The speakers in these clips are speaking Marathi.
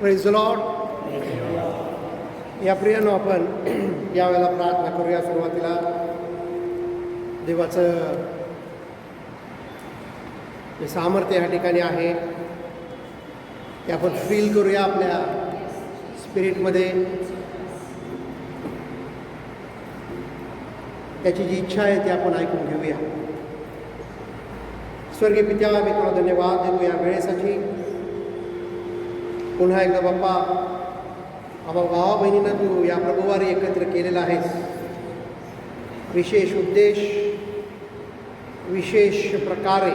Praise the Lord. या प्रियानो, आपण यावेळेला प्रार्थना करूया. सुरुवातीला देवाचं जे सामर्थ्य या ठिकाणी आहे ते आपण फील करूया आपल्या स्पिरिटमध्ये. त्याची जी इच्छा आहे ती आपण ऐकून घेऊया. स्वर्गीय पित्या, मी तुला धन्यवाद देतो या वेळेसाठी. पुन्हा एकदा बाप्पा, आम्हा भावा बहिणींना तू या प्रभुवारी एकत्र केलेला आहेस. विशेष उद्देश, विशेष प्रकारे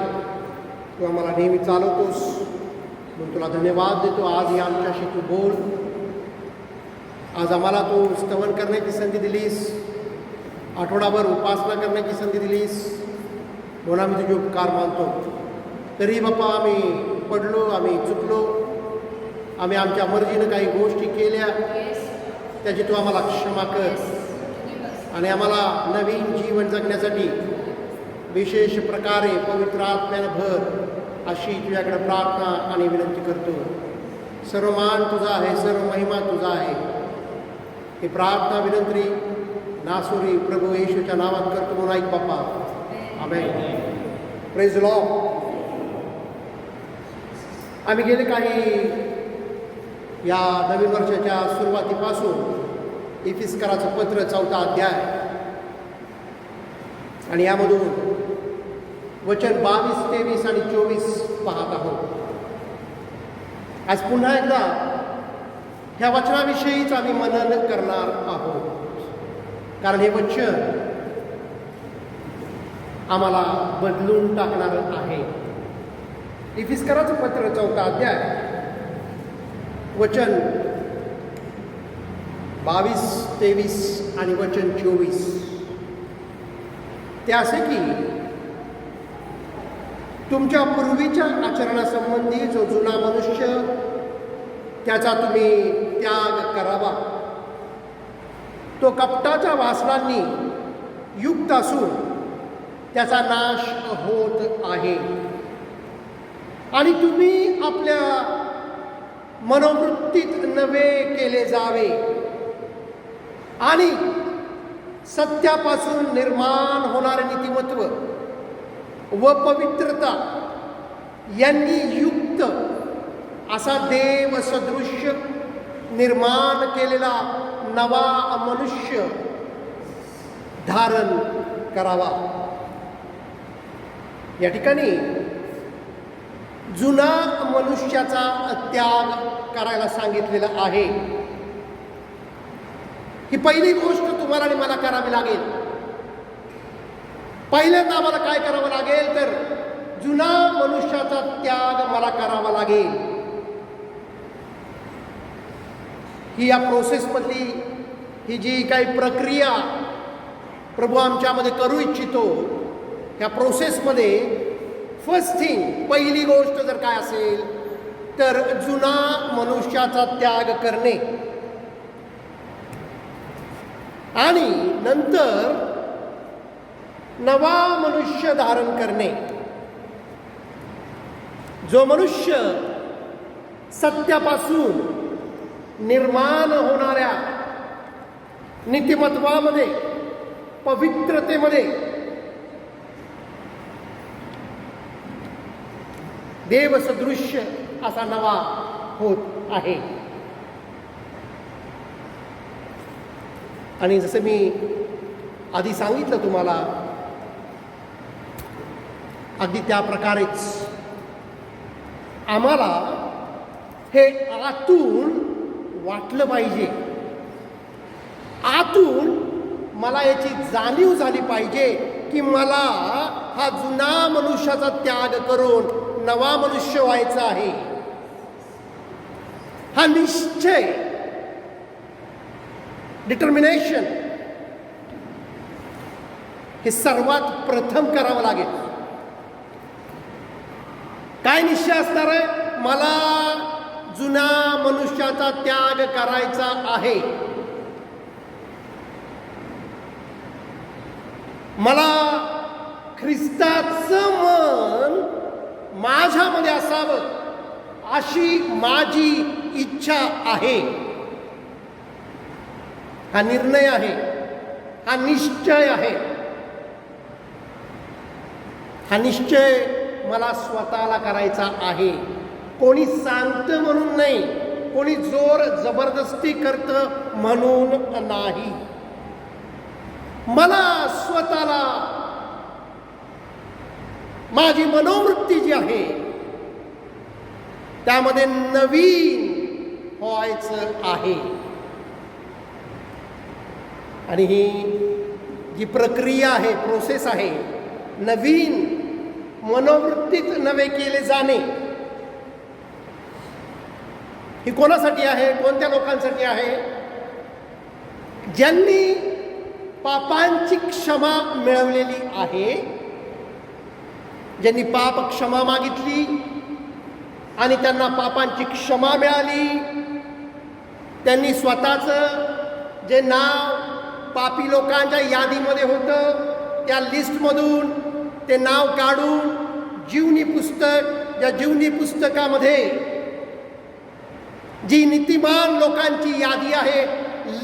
तू आम्हाला नेहमी चालवतोस, म्हणून तुला धन्यवाद देतो. आज या आमच्याशी तू बोल. आज आम्हाला तू स्तवन करण्याची संधी दिलीस, आठवडाभर उपासना करण्याची संधी दिलीस, म्हणून आम्ही तुझे उपकार मानतो. तरी बाप्पा आम्ही पडलो, आम्ही चुकलो, आम्ही आमच्या मर्जीनं काही गोष्टी केल्या, त्याची तू आम्हाला क्षमा कर आणि आम्हाला नवीन जीवन जगण्यासाठी विशेष प्रकारे पवित्र आत्म्यानं भर, अशी तुझ्याकडे प्रार्थना आणि विनंती करतो. सर्व मान तुझा आहे, सर्व महिमा तुझा आहे. ही प्रार्थना विनंती नासुरी प्रभू येशूच्या नावात करतो म्हणून ऐक बाप्पा. आमेन. Praise the lord. आम्ही गेले काही या नवीन वर्षाच्या सुरुवातीपासून इफिस्कराचं पत्र 4था अध्याय आणि यामधून वचन 22, 23 आणि 24 पाहत आहोत. आज पुन्हा एकदा ह्या वचनाविषयीच आम्ही मनन करणार आहोत, कारण हे वचन आम्हाला बदलून टाकणार आहे. इफिस्कराचं पत्र 4था अध्याय वचन 22, 23 आणि वचन 24. ते असे की तुमच्या पूर्वीच्या आचरणासंबंधी जो जुना मनुष्य, त्याचा तुम्ही त्याग करावा. तो कपटाच्या वासनांनी युक्त असून त्याचा नाश होत आहे, आणि तुम्ही आपल्या मनोवृत्तीत नवे केले जावे आणि सत्यापासून निर्माण होणारे नीतिमत्व व पवित्रता यांनी युक्त असा देव सदृश्य निर्माण केलेला नवा मनुष्य धारण करावा. या ठिकाणी जुना मनुष्याचा त्याग करायला सांगितलेला आहे. ही पहिली गोष्ट तुम्हाला आणि मला करावी लागेल. पहिल्यांदा आम्हाला काय करावं लागेल तर जुना मनुष्याचा त्याग मला करावा लागेल. ही या प्रोसेसमधली ही जी काही प्रक्रिया प्रभू आमच्यामध्ये करू इच्छितो, ह्या प्रोसेसमध्ये फर्स्ट थिंग, पहिली गोष्ट जर काय असेल तर जुना मनुष्याचा त्याग करणे आणि नंतर नवा मनुष्य धारण करणे. जो मनुष्य सत्यापासून निर्माण होणाऱ्या नीतिमत्वामध्ये, पवित्रतेमध्ये, देवसदृश्य असा नवा होत आहे. आणि जसं मी आधी सांगितलं तुम्हाला, अगदी त्या प्रकारेच आम्हाला हे आतून वाटलं पाहिजे. आतून मला याची जाणीव झाली पाहिजे की मला हा जुना मनुष्याचा त्याग करून नवा मनुष्य व्हायचा आहे. हा निश्चय, डिटर्मिनेशन, हे सर्वात प्रथम करावं लागेल. काय निश्चय असणार आहे? मला जुना मनुष्याचा त्याग करायचा आहे. मला ख्रिस्ताचं मन माझ्यामध्ये असावं अशी माझी इच्छा आहे, हा निर्णय आहे, हा निश्चय आहे. हा निश्चय मला स्वतःला करायचा आहे. कोणी सांगतं म्हणून नाही, कोणी जोर जबरदस्ती करतं म्हणून नाही. मला स्वतःला माझी मनोवृत्ती जी आहे त्यामध्ये नवीन व्हायचं आहे. आणि ही जी प्रक्रिया आहे, प्रोसेस आहे, नवीन मनोवृत्तीत नवे केले जाणे, ही कोणासाठी आहे? कोणत्या लोकांसाठी आहे? ज्यांनी पापांची क्षमा मिळवलेली आहे, ज्यांनी पाप क्षमा मागितली आणि त्यांना पापांची क्षमा मिळाली, त्यांनी स्वतःचं जे नाव पापी लोकांच्या यादीमध्ये होतं त्या लिस्टमधून ते नाव काढून जीवनी पुस्तक, या जीवनी पुस्तकामध्ये जी नीतिमान लोकांची यादी आहे,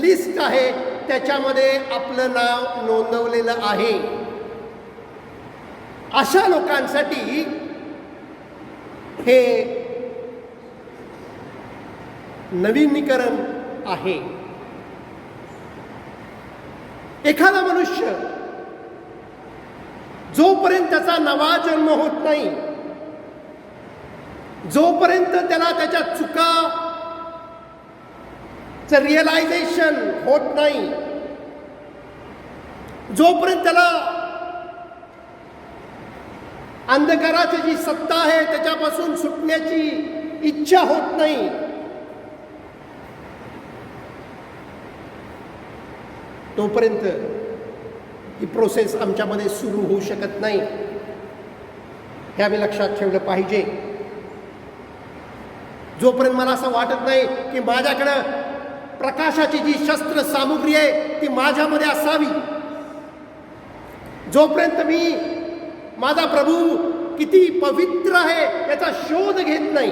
लिस्ट आहे, त्याच्यामध्ये आपलं नाव नोंदवलेलं आहे. अशा लोकांसाठी हे नवीनीकरण आहे. एखादा मनुष्य जोपर्यंत त्याचा नवा जन्म होत नाही, जोपर्यंत त्याला त्याच्या चुकाचं रिअलायझेशन होत नाही, जोपर्यंत त्याला अंधकाराची जी सत्ता आहे त्याच्यापासून सुटण्याची इच्छा होत नाही, तोपर्यंत ही प्रोसेस आमच्यामध्ये सुरू होऊ शकत नाही. हे आम्ही लक्षात ठेवलं पाहिजे. जोपर्यंत मला असं वाटत नाही की माझ्याकडं प्रकाशाची जी शस्त्र सामुग्री आहे ती माझ्यामध्ये असावी, जोपर्यंत मी माझा प्रभू किती पवित्र आहे याचा शोध घेत नाही,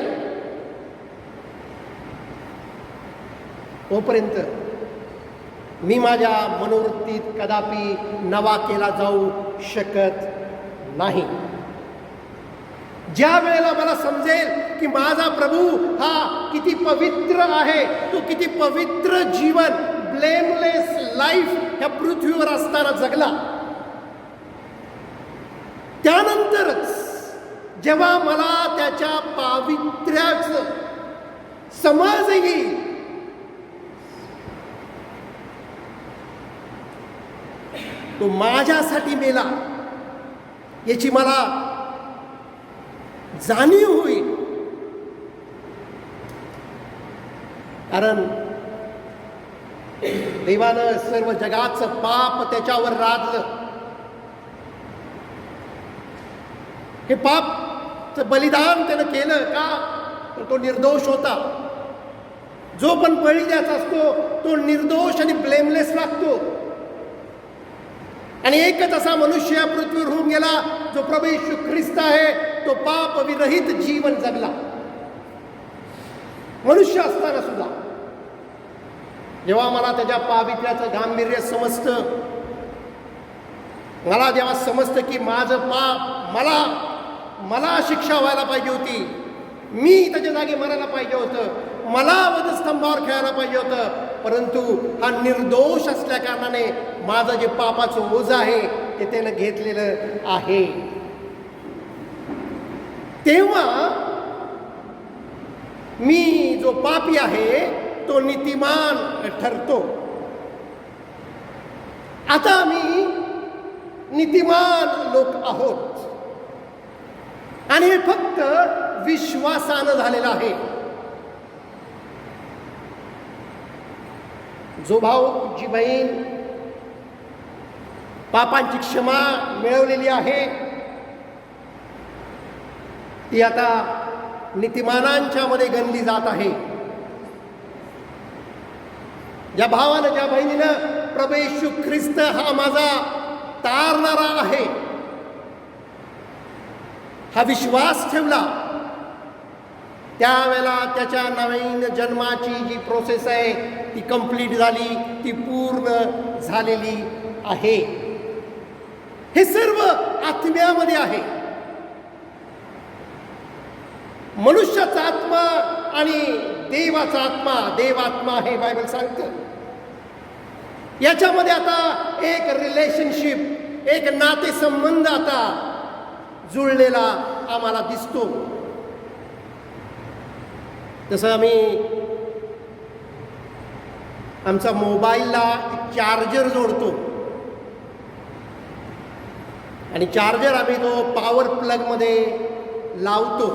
तोपर्यंत मी माझ्या मनोवृत्तीत कदापि नवा केला जाऊ शकत नाही. ज्या वेळेला मला समजेल की माझा प्रभू हा किती पवित्र आहे, तो किती पवित्र जीवन, ब्लेमलेस लाईफ ह्या पृथ्वीवर असताना जगला, त्यानंतरच जेव्हा मला त्याच्या पावित्र्याचं समज येईल, तो माझ्यासाठी मेला याची मला जाणीव होईल. कारण देवानं सर्व जगाचं पाप त्याच्यावर लादलं. हे पापचं बलिदान त्यानं केलं का? तर तो निर्दोष होता. जो पण बळी द्यायचा असतो तो निर्दोष आणि ब्लेमलेस लागतो. आणि एकच असा मनुष्य पृथ्वीवर होऊन गेला जो प्रभू येशू ख्रिस्त आहे, तो पाप विरहित जीवन जगला. मनुष्य असताना सुद्धा जेव्हा मला त्याच्या पावित्र्याचं गांभीर्य समजतं, मला जेव्हा समजतं की माझं पाप मला शिक्षा व्हायला पाहिजे होती, मी त्याच्या जागी मरायला पाहिजे होतं, मला वधस्तंभावर खेळायला पाहिजे होतं, परंतु हा निर्दोष असल्या कारणाने माझं जे पापाचं ओझं आहे ते त्यानं घेतलेलं आहे. तेव्हा मी जो पापी आहे तो नीतिमान ठरतो. आता मी नीतिमान लोक आहोत आणि हे फक्त विश्वासानं झालेलं आहे. जो भाऊ, जी बहीण पापांची क्षमा मिळवलेली आहे ती आता नीतिमानांच्या मध्ये गणली जात आहे. ज्या भावानं, ज्या बहिणीनं प्रभू येशू ख्रिस्त हा माझा तारणारा आहे हा विश्वास ठेवला, त्यावेळेला त्याच्या नवीन जन्माची जी प्रोसेस आहे ती कंप्लीट झाली, ती पूर्ण झालेली आहे. हे सर्व आत्म्यामध्ये आहे. मनुष्याचा आत्मा आणि देवाचा आत्मा, देवात्मा हे बायबल सांगतं. याच्यामध्ये आता एक रिलेशनशिप, एक नातेसंबंध आता जुळलेला आम्हाला दिसतो. तसं आम्ही आमचा मोबाईलला चार्जर जोडतो आणि चार्जर आम्ही तो पॉवर प्लगमध्ये लावतो.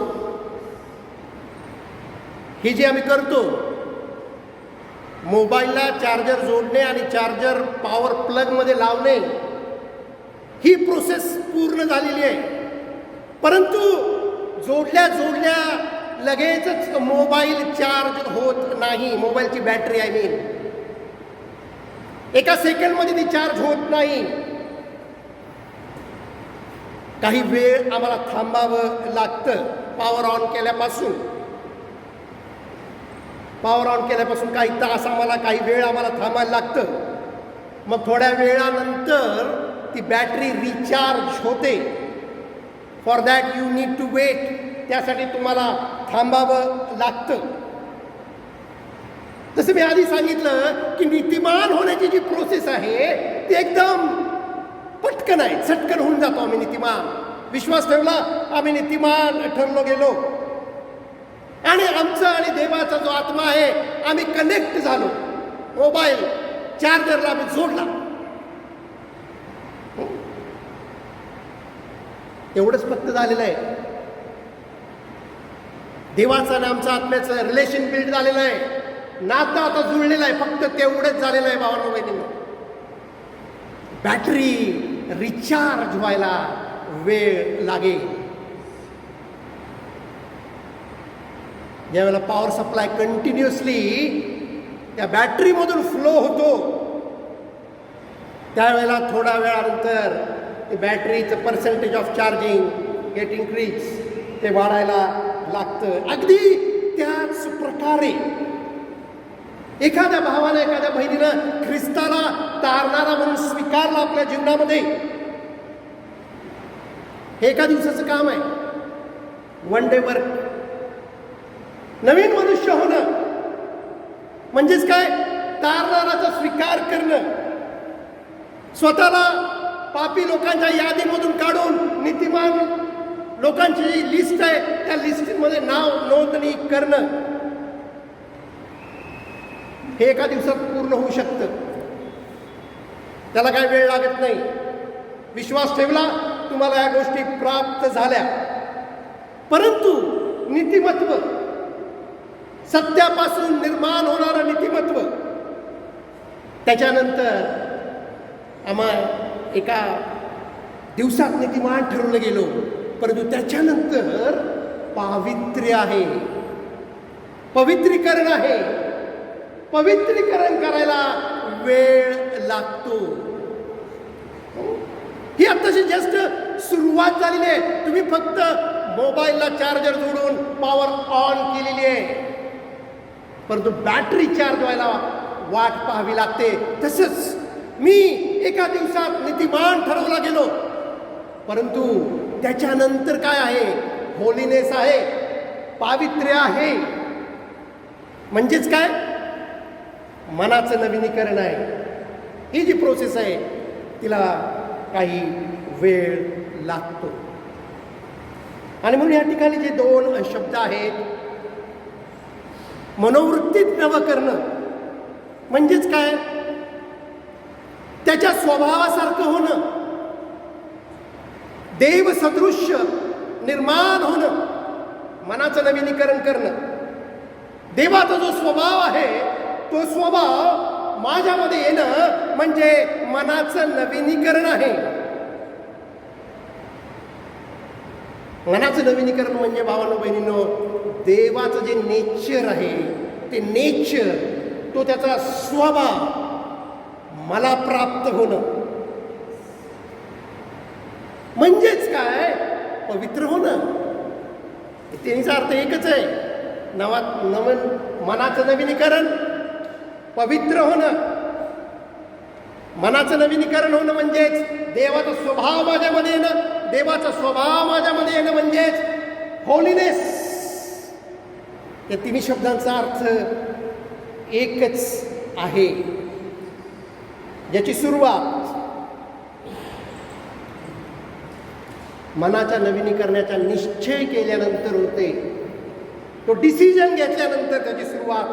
हे जे आम्ही करतो, मोबाईलला चार्जर जोडणे आणि चार्जर पॉवर प्लगमध्ये लावणे, ही प्रोसेस पूर्ण झालेली आहे. परंतु जोडल्या जोडल्या लगेचच मोबाईल चार्ज होत नाही. मोबाईलची बॅटरी आय मीन एका सेकंडमध्ये ती चार्ज होत नाही. काही वेळ आम्हाला थांबावं लागतं. पॉवर ऑन केल्यापासून काही तास आम्हाला, काही वेळ आम्हाला थांबायला लागतं. मग थोड्या वेळानंतर ती बॅटरी रिचार्ज होते. For that you need to wait. त्यासाठी तुम्हाला थांबावं लागतं. जसं मी आधी सांगितलं की नीतिमान होण्याची जी प्रोसेस आहे ती एकदम पटकन आहे, झटकन होऊन जातो आम्ही नीतिमान. विश्वास ठेवला, आम्ही नीतिमान ठरलो गेलो आणि आमचा आणि देवाचा जो आत्मा आहे आम्ही कनेक्ट झालो. मोबाईल चार्जरला आम्ही जोडला. एवढंच फक्त झालेलं आहे. देवाचा आणि आमचा आत्म्याचं रिलेशन बिल्ड झालेलं आहे. नातं आता जुळलेलं आहे. फक्त तेवढंच झालेलं आहे भावांनो बहिणींनो. बॅटरी रिचार्ज व्हायला वेळ लागेल. ज्यावेळेला पॉवर सप्लाय कंटिन्युअसली त्या बॅटरीमधून फ्लो होतो, त्यावेळेला थोड्या वेळानंतर ते बॅटरीचं percentage of charging get increase, ते वाढायला लागतं. अगदी त्याच प्रकारे एखाद्या भावानं, एखाद्या बहिणीनं ख्रिस्ताला तारणारा म्हणून स्वीकारला आपल्या जीवनामध्ये, हे एका दिवसाचं काम आहे. One day work. नवीन मनुष्य होणं म्हणजेच काय? तारणाराचा स्वीकार करणं. स्वतःला पापी लोकांच्या यादीमधून काढून नीतिमान लोकांची जी लिस्ट आहे त्या लिस्टमध्ये नाव नोंदणी करणं, हे एका दिवसात पूर्ण होऊ शकतं. त्याला काय वेळ लागत नाही. विश्वास ठेवला, तुम्हाला या गोष्टी प्राप्त झाल्या. परंतु नीतिमत्व, सत्यापासून निर्माण होणारं नीतिमत्व, त्याच्यानंतर आम्हाला एका दिवसात नीतिमान ठरवलं गेलो. परंतु त्याच्यानंतर पावित्र्य आहे, पवित्रीकरण आहे. पवित्रीकरण करायला वेळ लागतो. ही आत्ताशी जस्ट सुरुवात झालेली आहे. तुम्ही फक्त मोबाईलला चार्जर जोडून पॉवर ऑन केलेली आहे, परंतु बॅटरी चार्ज व्हायला वाट पाहावी लागते. तसंच मी एका दिवसात नीतिमान ठरवला गेलो, परंतु त्याच्यानंतर काय आहे? होलीनेस आहे, पावित्र्य आहे. म्हणजेच काय? मनाचं नवीनीकरण आहे. ही जी प्रोसेस आहे तिला काही वेळ लागतो. आणि म्हणून या ठिकाणी जे दोन शब्द आहेत, मनोवृत्तीत नवं करणं म्हणजेच काय? त्याच्या स्वभावासारखं होणं, देवसदृश्य निर्माण होणं, मनाचं नवीनीकरण करणं. देवाचा जो स्वभाव आहे तो स्वभाव माझ्यामध्ये येणं म्हणजे मनाचं नवीनीकरण आहे. मनाचं नवीनीकरण म्हणजे भावांनो बहिणींनो, देवाचं जे नेचर आहे ते नेचर, तो त्याचा स्वभाव मला प्राप्त होणं. म्हणजेच काय? पवित्र होणं. त्याचा अर्थ एकच आहे, मनाचं नवीनीकरण, पवित्र होणं. मनाचं नवीनीकरण होणं म्हणजेच देवाचा स्वभाव माझ्यामध्ये येणं. देवाचा स्वभाव माझ्यामध्ये येणं म्हणजेच होलीनेस. या तिन्ही शब्दांचा अर्थ एकच आहे, ज्याची सुरुवात मनाच्या नवीनीकरणाचा निश्चय केल्यानंतर होते. तो डिसिजन घेतल्यानंतर त्याची सुरुवात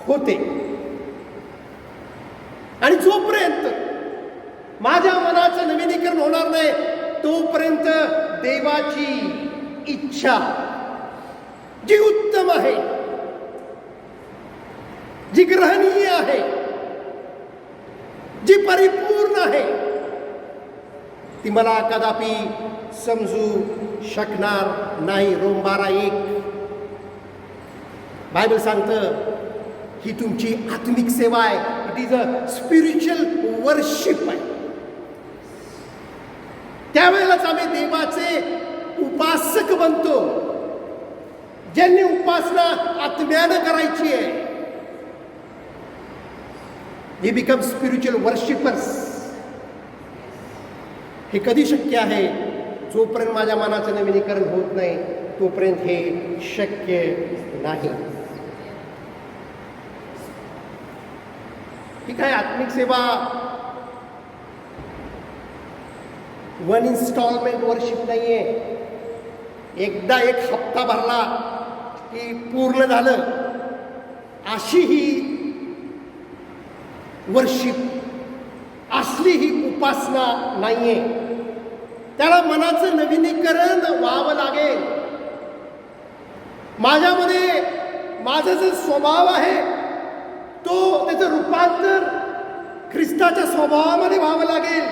होते. आणि जोपर्यंत माझ्या मनाचं नवीनीकरण होणार नाही तोपर्यंत देवाची इच्छा जी उत्तम आहे, जी ग्रहणीय आहे, जी परिपूर्ण आहे, ती मला कदापि समजू शकणार नाही. रोम 12:1 बायबल सांगतं ही तुमची आत्मिक सेवा आहे. It is a spiritual worship आहे. त्यावेळेलाच आम्ही देवाचे उपासक बनतो. ज्यांनी उपासना आत्म्यानं करायची आहे, वी बिकम स्पिरिच्युअल वर्शिपर्स. हे कधी शक्य आहे? जोपर्यंत माझ्या मनाचं नवीनीकरण होत नाही तोपर्यंत हे शक्य नाही. ही काय आत्मिक सेवा वन इन्स्टॉलमेंट वर्शिप नाहीये. एकदा एक हप्ता भरला की पूर्ण झालं अशी ही वर्शिप, असली ही उपासना नाहीये. त्याला मनाचं नवीनीकरण व्हावं लागेल. माझ्यामध्ये माझा जो स्वभाव आहे तो त्याचं रूपांतर ख्रिस्ताच्या स्वभावामध्ये व्हावं लागेल.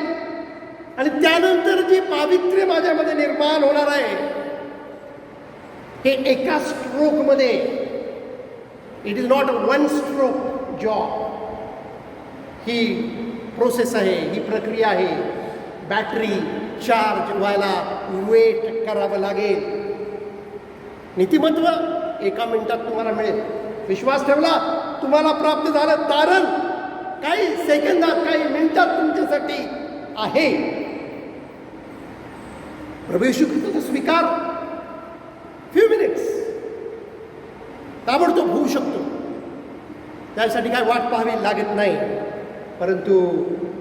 आणि त्यानंतर जी पावित्र्य माझ्यामध्ये निर्माण होणार आहे हे एका स्ट्रोकमध्ये, it is not one stroke job. ही प्रोसेस आहे, ही प्रक्रिया आहे. बॅटरी चार्ज व्हायला वेट करावं लागेल. नीतिमत्व एका मिनिटात तुम्हाला मिळेल. विश्वास ठेवला तुम्हाला प्राप्त झालं. तारण काही सेकंदात, काही मिनिटात तुमच्यासाठी आहे. प्रभू येशू ख्रिस्ताचा स्वीकार फ्यू मिनिट्स ताबडतोब होऊ शकतो. त्यासाठी काय वाट पाहावी लागत नाही. परंतु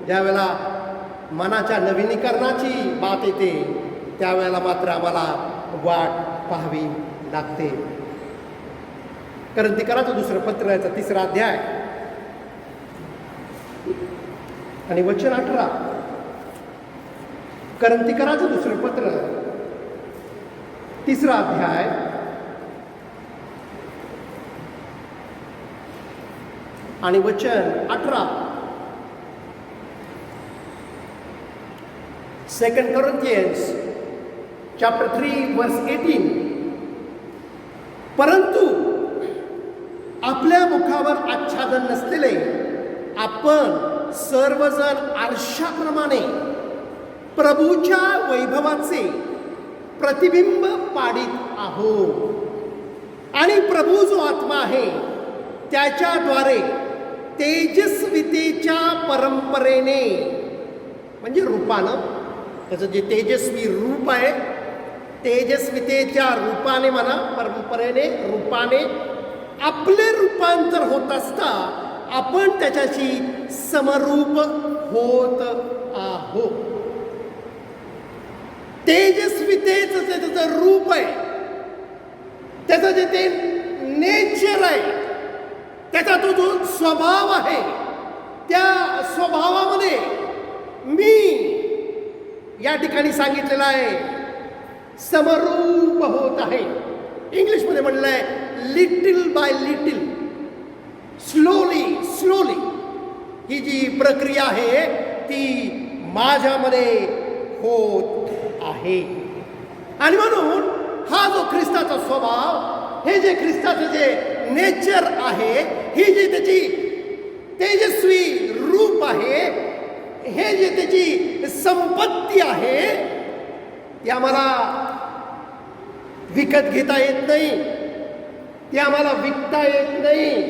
ज्यावेळेला मनाच्या नवीनीकरणाची बात येते त्यावेळेला मात्र आम्हाला वाट पाहावी लागते. करंथीकराचं दुसरं पत्र याचा 3रा अध्याय आणि वचन 18. करंथीकराचं दुसरं पत्र 3रा अध्याय आणि वचन 18. 2 Corinthians chapter 3 verse 18. परंतु आपल्या मुखावर आच्छादन नसलेले आपण सर्वजण आरशाप्रमाणे प्रभूच्या वैभवाचे प्रतिबिंब पाडित आहोत. आणि प्रभू जो आत्मा आहे त्याच्याद्वारे तेजस्वितेच्या परंपरेने, म्हणजे रूपानं, त्याचं जे तेजस्वी रूप आहे, तेजस्वितेच्या रूपाने म्हणा, परंपरेने, रूपाने आपले रूपांतर होत असता आपण त्याच्याशी समरूप होत आहोत. तेजस्वितेचं जे त्याचं रूप आहे, त्याचं जे ते नेचर आहे, त्याचा तो जो स्वभाव आहे, त्या स्वभावामध्ये मी या ठिकाणी सांगितलेलं आहे समरूप होत आहे. इंग्लिशमध्ये म्हणलं आहे little by little, slowly slowly. ही जी प्रक्रिया आहे ती माझ्यामध्ये होत आहे. आणि म्हणून हा जो ख्रिस्ताचा स्वभाव, हे जे ख्रिस्ताचं जे नेचर आहे, ही जी त्याची तेजस्वी रूप आहे, हे जे त्याची संपत्ती आहे, ती आम्हाला विकत घेता येत नाही. ती आम्हाला विकता येत नाही,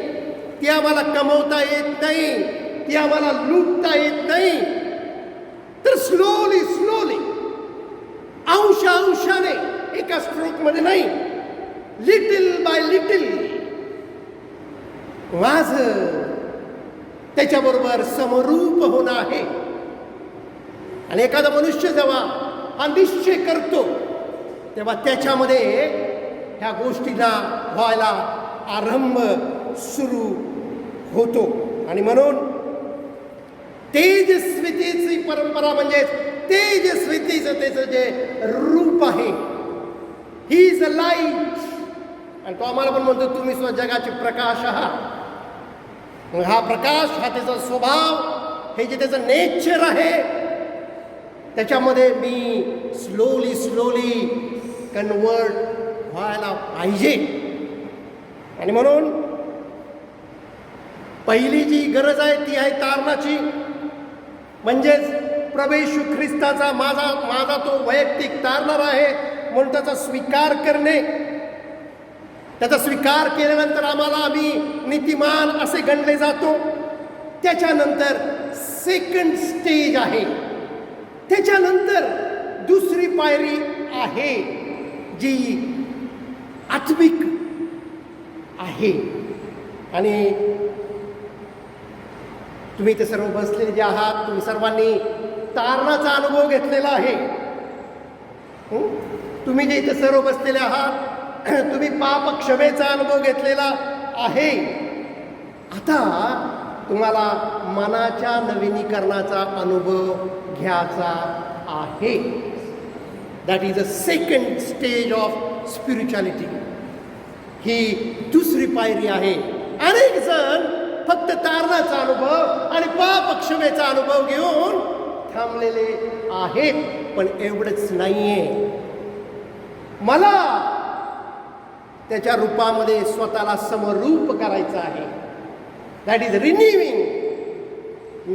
ती आम्हाला कमवता येत नाही, ती आम्हाला लुटता येत नाही. तर स्लोली स्लोली, अंशाने, एका स्ट्रोकमध्ये नाही, लिटिल बाय लिटिल माझं त्याच्याबरोबर समरूप होणं आहे. आणि एखादा मनुष्य जेव्हा हा निश्चय करतो तेव्हा त्याच्यामध्ये ह्या गोष्टीला व्हायला आरंभ सुरू होतो. आणि म्हणून तेजस्वितेची परंपरा म्हणजे तेजस्वितेचं त्याचं जे रूप आहे, ही इज अ लाईट. आणि तो आम्हाला पण म्हणतो तुम्ही जगाचे प्रकाश आहात. मग हा प्रकाश, हा त्याचा स्वभाव, हे जे त्याचं नेचर आहे, त्याच्यामध्ये मी स्लोली स्लोली कन्वर्ट व्हायला पाहिजे. आणि म्हणून पहिली जी गरज आहे ती आहे तारणाची, म्हणजेच प्रभू येशू ख्रिस्ताचा माझा तो वैयक्तिक तारणार आहे म्हणून त्याचा स्वीकार करणे. त्याचा स्वीकार केल्यानंतर आम्ही नीतिमान असे गणले जातो. त्याच्यानंतर सेकंड स्टेज आहे, त्याच्यानंतर दुसरी पायरी आहे जी आत्मिक आहे. आणि तुम्ही ते सर्व बसलेले जे आहात, तुम्ही सर्वांनी तारणाचा अनुभव घेतलेला आहे. तुम्ही जे इथे सर्व बसलेले आहात, तुम्ही पाप क्षमेचा अनुभव घेतलेला आहे. आता तुम्हाला मनाच्या नवीनीकरणाचा अनुभव घ्यायचा आहे. That is a second stage of spirituality. ही दुसरी पायरी आहे. अनेक जण फक्त तारणाचा अनुभव आणि पाप क्षमेचा अनुभव घेऊन थांबलेले आहेत. पण एवढंच नाहीये, मला त्याच्या रूपामध्ये स्वतःला समरूप करायचं आहे. दॅट इज रिन्यूइंग,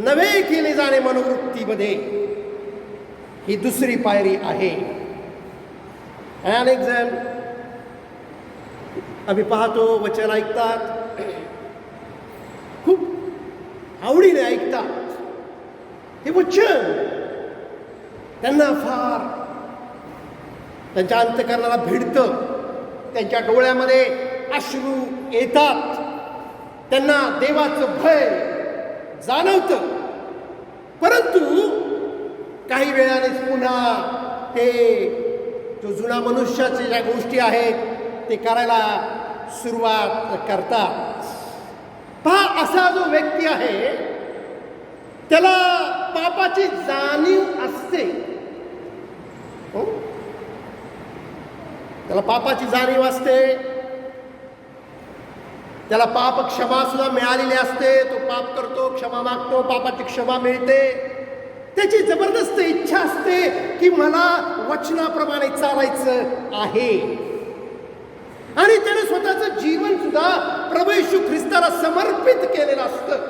नवे केले जाणे मनोवृत्तीमध्ये. ही दुसरी पायरी आहे. अनेक जण आम्ही पाहतो वचन ऐकतात, खूप आवडीने ऐकतात. हे वचन त्यांना फार त्यांच्या अंतःकरणाला भिडतं, त्यांच्या डोळ्यामध्ये अश्रू येतात, त्यांना देवाचं भय जाणवतं. परंतु काही वेळानेच पुन्हा ते जो जुना मनुष्याचे ज्या गोष्टी आहेत ते करायला सुरुवात करतात. पहा, असा जो व्यक्ती आहे त्याला पापाची जाणीव असते. त्याला पापाची जाणीव असते, त्याला पाप क्षमा सुद्धा मिळालेली असते. तो पाप करतो, क्षमा मागतो, पापाची क्षमा मिळते. त्याची जबरदस्त इच्छा असते की मला वचनाप्रमाणे चालायचं आहे. आणि त्याने स्वतःचं जीवन सुद्धा प्रभू येशू ख्रिस्ताला समर्पित केलेलं असतं.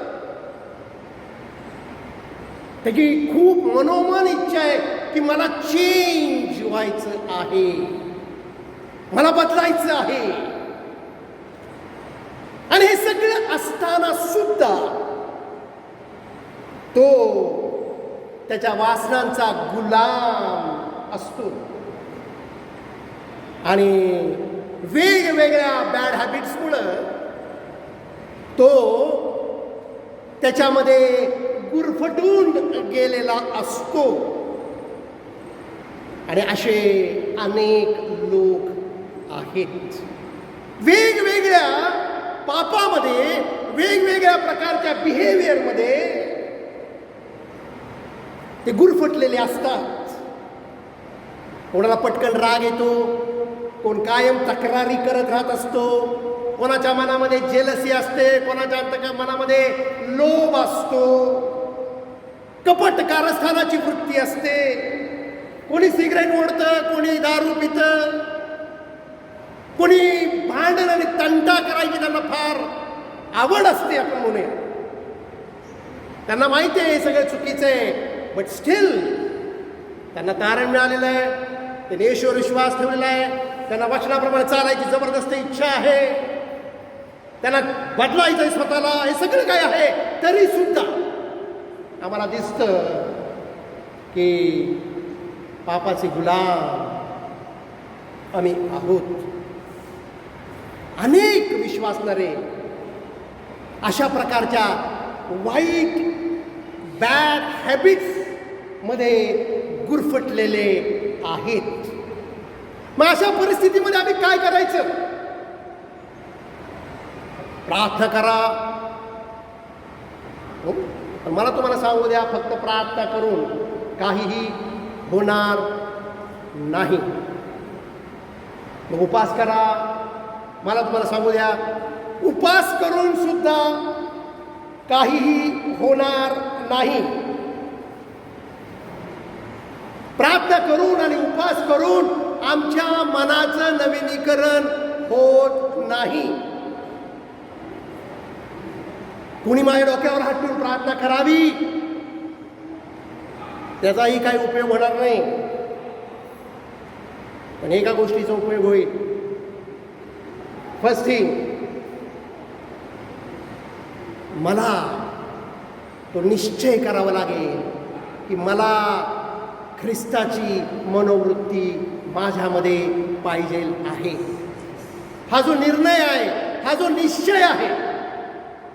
त्याची खूप मनोमन इच्छा आहे की मला चेंज व्हायचं आहे, मला बदलायचं आहे. आणि हे सगळं असताना सुद्धा तो त्याच्या वासनांचा गुलाम असतो. आणि वेगवेगळ्या बॅड हॅबिट्समुळं तो त्याच्यामध्ये गुरफटून गेलेला असतो. आणि असे अनेक लोक आहेत. वेगवेगळ्या पापामध्ये, वेगवेगळ्या प्रकारच्या बिहेवियरमध्ये ते गुरफटलेले असतात. कोणाला पटकन राग येतो, कोण कायम तक्रारी करत राहत असतो, कोणाच्या मनामध्ये जेलसी असते, कोणाच्या मनामध्ये लोभ असतो, कपट कारस्थानाची वृत्ती असते, कोणी सिगरेट ओढतं, कोणी दारू पितं, कोणी भांडण आणि तंटा करायची त्यांना फार आवड असते. आपण म्हणूया त्यांना माहिती आहे हे सगळं चुकीचं आहे, बट स्टील त्यांना तारण मिळालेलं आहे, त्यांनी येशूवर विश्वास ठेवलेला आहे, त्यांना वचनाप्रमाणे चालायची जबरदस्त इच्छा आहे. त्यांना बदलायचं आहे स्वतःला, हे सगळं काय आहे, तरी सुद्धा आम्हाला दिसतं की पापाचे गुलाम आम्ही आहोत. अनेक विश्वासणारे अशा प्रकारच्या वाईट बॅड हॅबिट्स मध्ये गुरफटलेले आहेत. मग अशा परिस्थितीमध्ये आम्ही काय करायचं? प्रार्थना करा. हो, पण मला तुम्हाला सांगू द्या, फक्त प्रार्थना करून काहीही होणार नाही. मग उपास करा. मला तुम्हाला सांगू द्या, उपास करून सुद्धा काहीही होणार नाही. प्रार्थना करून आणि उपास करून आमच्या मनाचं नवीनीकरण होत नाही. कुणी माझ्या डोक्यावर हात ठेवून प्रार्थना करावी, त्याचाही काही उपयोग होणार नाही. पण एका गोष्टीचा उपयोग होईल. फर्स्ट थिंग, मला तो निश्चय करावा लागेल की मला ख्रिस्ताची मनोवृत्ती माझ्यामध्ये पाहिजे आहे. हा जो निर्णय आहे, हा जो निश्चय आहे,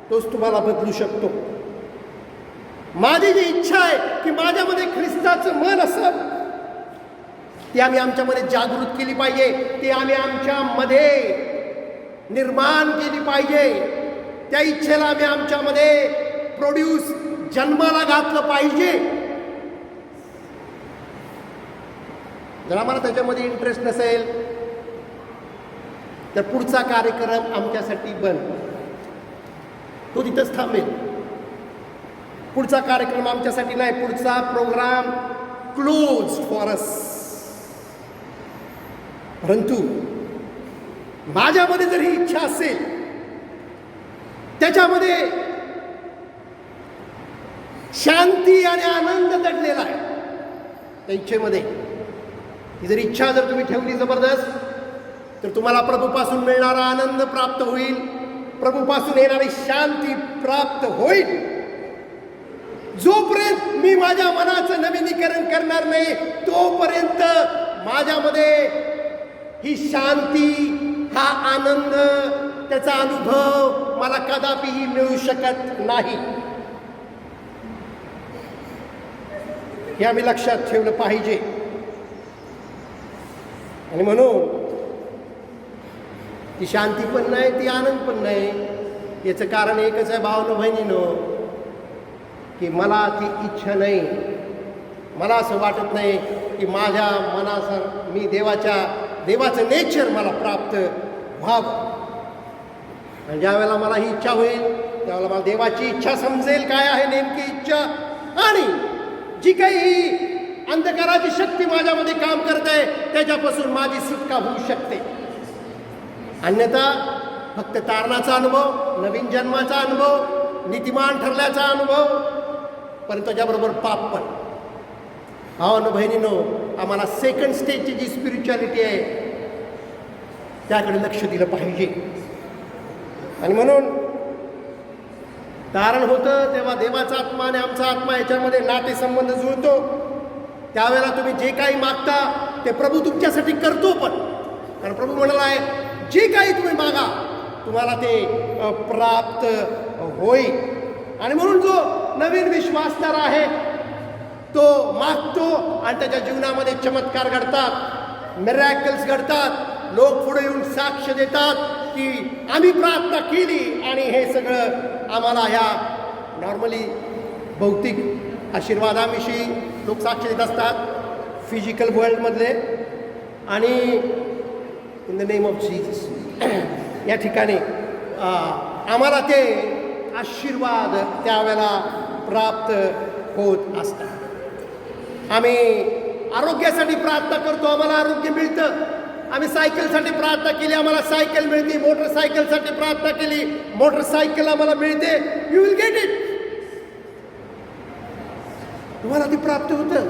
तोच तुम्हाला बदलू शकतो. माझी जी इच्छा आहे की माझ्यामध्ये ख्रिस्ताचं मन असं, ती आम्ही आमच्यामध्ये जागृत केली पाहिजे, ती आम्ही आमच्यामध्ये निर्माण केली पाहिजे. त्या इच्छेला आम्ही आमच्यामध्ये प्रोड्यूस जन्माला घातलं पाहिजे. जर आम्हाला त्याच्यामध्ये इंटरेस्ट नसेल तर पुढचा कार्यक्रम आमच्यासाठी बंद, तो तिथंच थांबेल. पुढचा कार्यक्रम आमच्यासाठी नाही, पुढचा प्रोग्राम क्लोज फॉर अस. परंतु माझ्यामध्ये जर ही इच्छा असेल, त्याच्यामध्ये शांती आणि आनंद दडलेला आहे त्या इच्छेमध्ये, ही जर इच्छा जर तुम्ही ठेवली जबरदस्त, तर तुम्हाला प्रभूपासून मिळणारा आनंद प्राप्त होईल, प्रभूपासून येणारी शांती प्राप्त होईल. जोपर्यंत मी माझ्या मनाचं नवीनीकरण करणार नाही, तोपर्यंत माझ्यामध्ये ही शांती, हा आनंद, त्याचा अनुभव मला कदापिही मिळू शकत नाही. हे आम्ही लक्षात ठेवलं पाहिजे. आणि म्हणून ती शांती पण नाही, ती आनंद पण नाही. याचं कारण एकच आहे भावनो बहिणीनो, की मला ती इच्छा नाही. मला असं वाटत नाही की माझ्या मनाचं मी देवाचं नेचर मला प्राप्त व्हावं. आणि ज्या वेळेला मला ही इच्छा होईल, त्यावेळेला मला देवाची इच्छा समजेल, काय आहे नेमकी इच्छा, आणि जी काही अंधकाराची शक्ती माझ्यामध्ये काम करते त्याच्यापासून माझी सुटका होऊ शकते. अन्यथा फक्त तारणाचा अनुभव, नवीन जन्माचा अनुभव, नीतिमान ठरल्याचा अनुभव, परंतु त्याच्याबरोबर पाप पण. भावांनो बहिणींनो, आम्हाला सेकंड स्टेजची जी स्पिरिच्युअलिटी आहे त्याकडे लक्ष दिलं पाहिजे. आणि म्हणून तारण होतं तेव्हा देवाचा आत्मा आणि आमचा आत्मा याच्यामध्ये नातेसंबंध जुळतो. त्यावेळेला तुम्ही जे काही मागता ते प्रभू तुमच्यासाठी करतो पण. कारण प्रभू म्हणाला आहे, जे काही तुम्ही मागा तुम्हाला ते प्राप्त होईल. आणि म्हणून जो नवीन विश्वासदार आहे तो मागतो आणि त्याच्या जीवनामध्ये चमत्कार घडतात, मिरॅकल्स घडतात. लोक पुढे येऊन साक्ष देतात की आम्ही प्रार्थना केली आणि हे सगळं आम्हाला ह्या नॉर्मली भौतिक आशीर्वादाविषयी लोक साक्ष देत असतात, फिजिकल वर्ल्डमधले. आणि in the name of Jesus या ठिकाणी आम्हाला ते आशीर्वाद त्यावेळेला प्राप्त होत असतात. आम्ही आरोग्यासाठी प्रार्थना करतो, आम्हाला आरोग्य मिळतं. आम्ही सायकलसाठी प्रार्थना केली, आम्हाला सायकल मिळते. मोटरसायकलसाठी प्रार्थना केली, मोटरसायकल आम्हाला मिळते. You will get it. तुम्हाला ती प्राप्त होतं.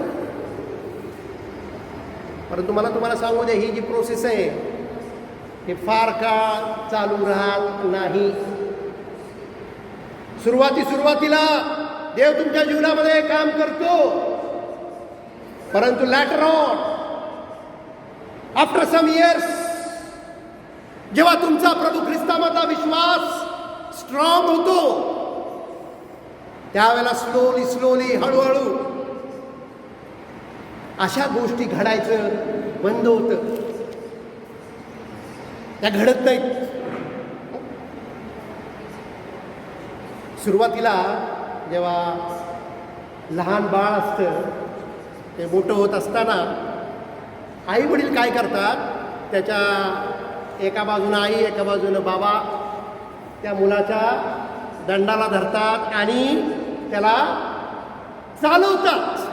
परंतु मला तुम्हाला सांगू दे, ही जी प्रोसेस आहे हे फार काळ चालू राहत नाही. सुरुवातीला देव तुमच्या जीवनामध्ये काम करतो, परंतु later on after some years जेव्हा तुमचा प्रभू ख्रिस्तामधला विश्वास स्ट्रॉंग होतो, त्यावेळेला स्लोली हळूहळू अशा गोष्टी घडायचं बंद होतं, त्या घडत नाहीत. सुरुवातीला जेव्हा लहान बाळ असतं, ते मोठं होत असताना आई वडील काय करतात, त्याच्या एका बाजूनं आई एका बाजूनं बाबा त्या मुलाच्या दंडाला धरतात आणि त्याला चालवतात.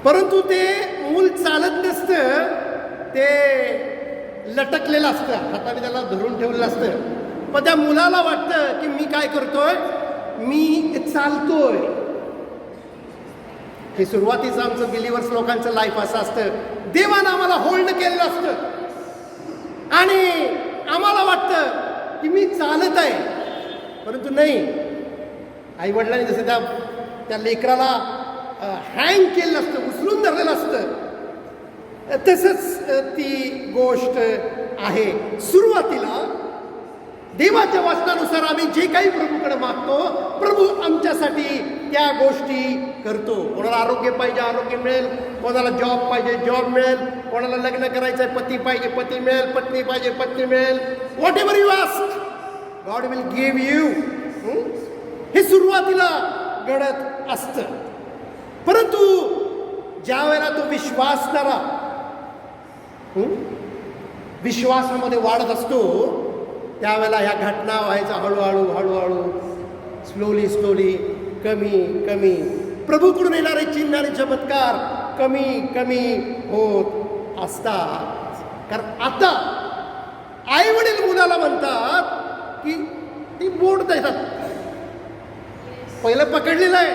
परंतु ते मूल चालत नसतं, ते लटकलेलं असतं, हाताने त्याला धरून ठेवलेलं असतं. पण त्या मुलाला वाटतं की मी काय करतोय, मी चालतोय. हे सुरुवातीचं आमचं बिलिव्हर्स लोकांचं लाईफ असं असतं. देवानं आम्हाला होल्ड केलेलं असतं आणि आम्हाला वाटतं की मी चालत आहे, परंतु नाही. आई वडिलांनी जसं त्या लेकराला हँग केलेलं असतं, उचलून धरलेलं असतं, तसंच ती गोष्ट आहे. सुरुवातीला देवाच्या वचनानुसार आम्ही जे काही प्रभूकडे मागतो, प्रभू आमच्यासाठी त्या गोष्टी करतो. कोणाला आरोग्य पाहिजे आरोग्य मिळेल, कोणाला जॉब पाहिजे जॉब मिळेल, कोणाला लग्न करायचं आहे पती पाहिजे पती मिळेल, पत्नी पाहिजे पत्नी मिळेल. What ever you ask God will give you. हे सुरुवातीला घडत असतं. परंतु ज्या वेळेला तो विश्वासणारा विश्वासामध्ये वाढत असतो, त्यावेळेला ह्या घटना व्हायचा हळूहळू स्लोली कमी प्रभूकडून येणारे चिन्ह आणि चमत्कार कमी होत असतात. कारण आता आई वडील मुलाला म्हणतात की ती बोट देतात. पहिलं पकडलेलं आहे,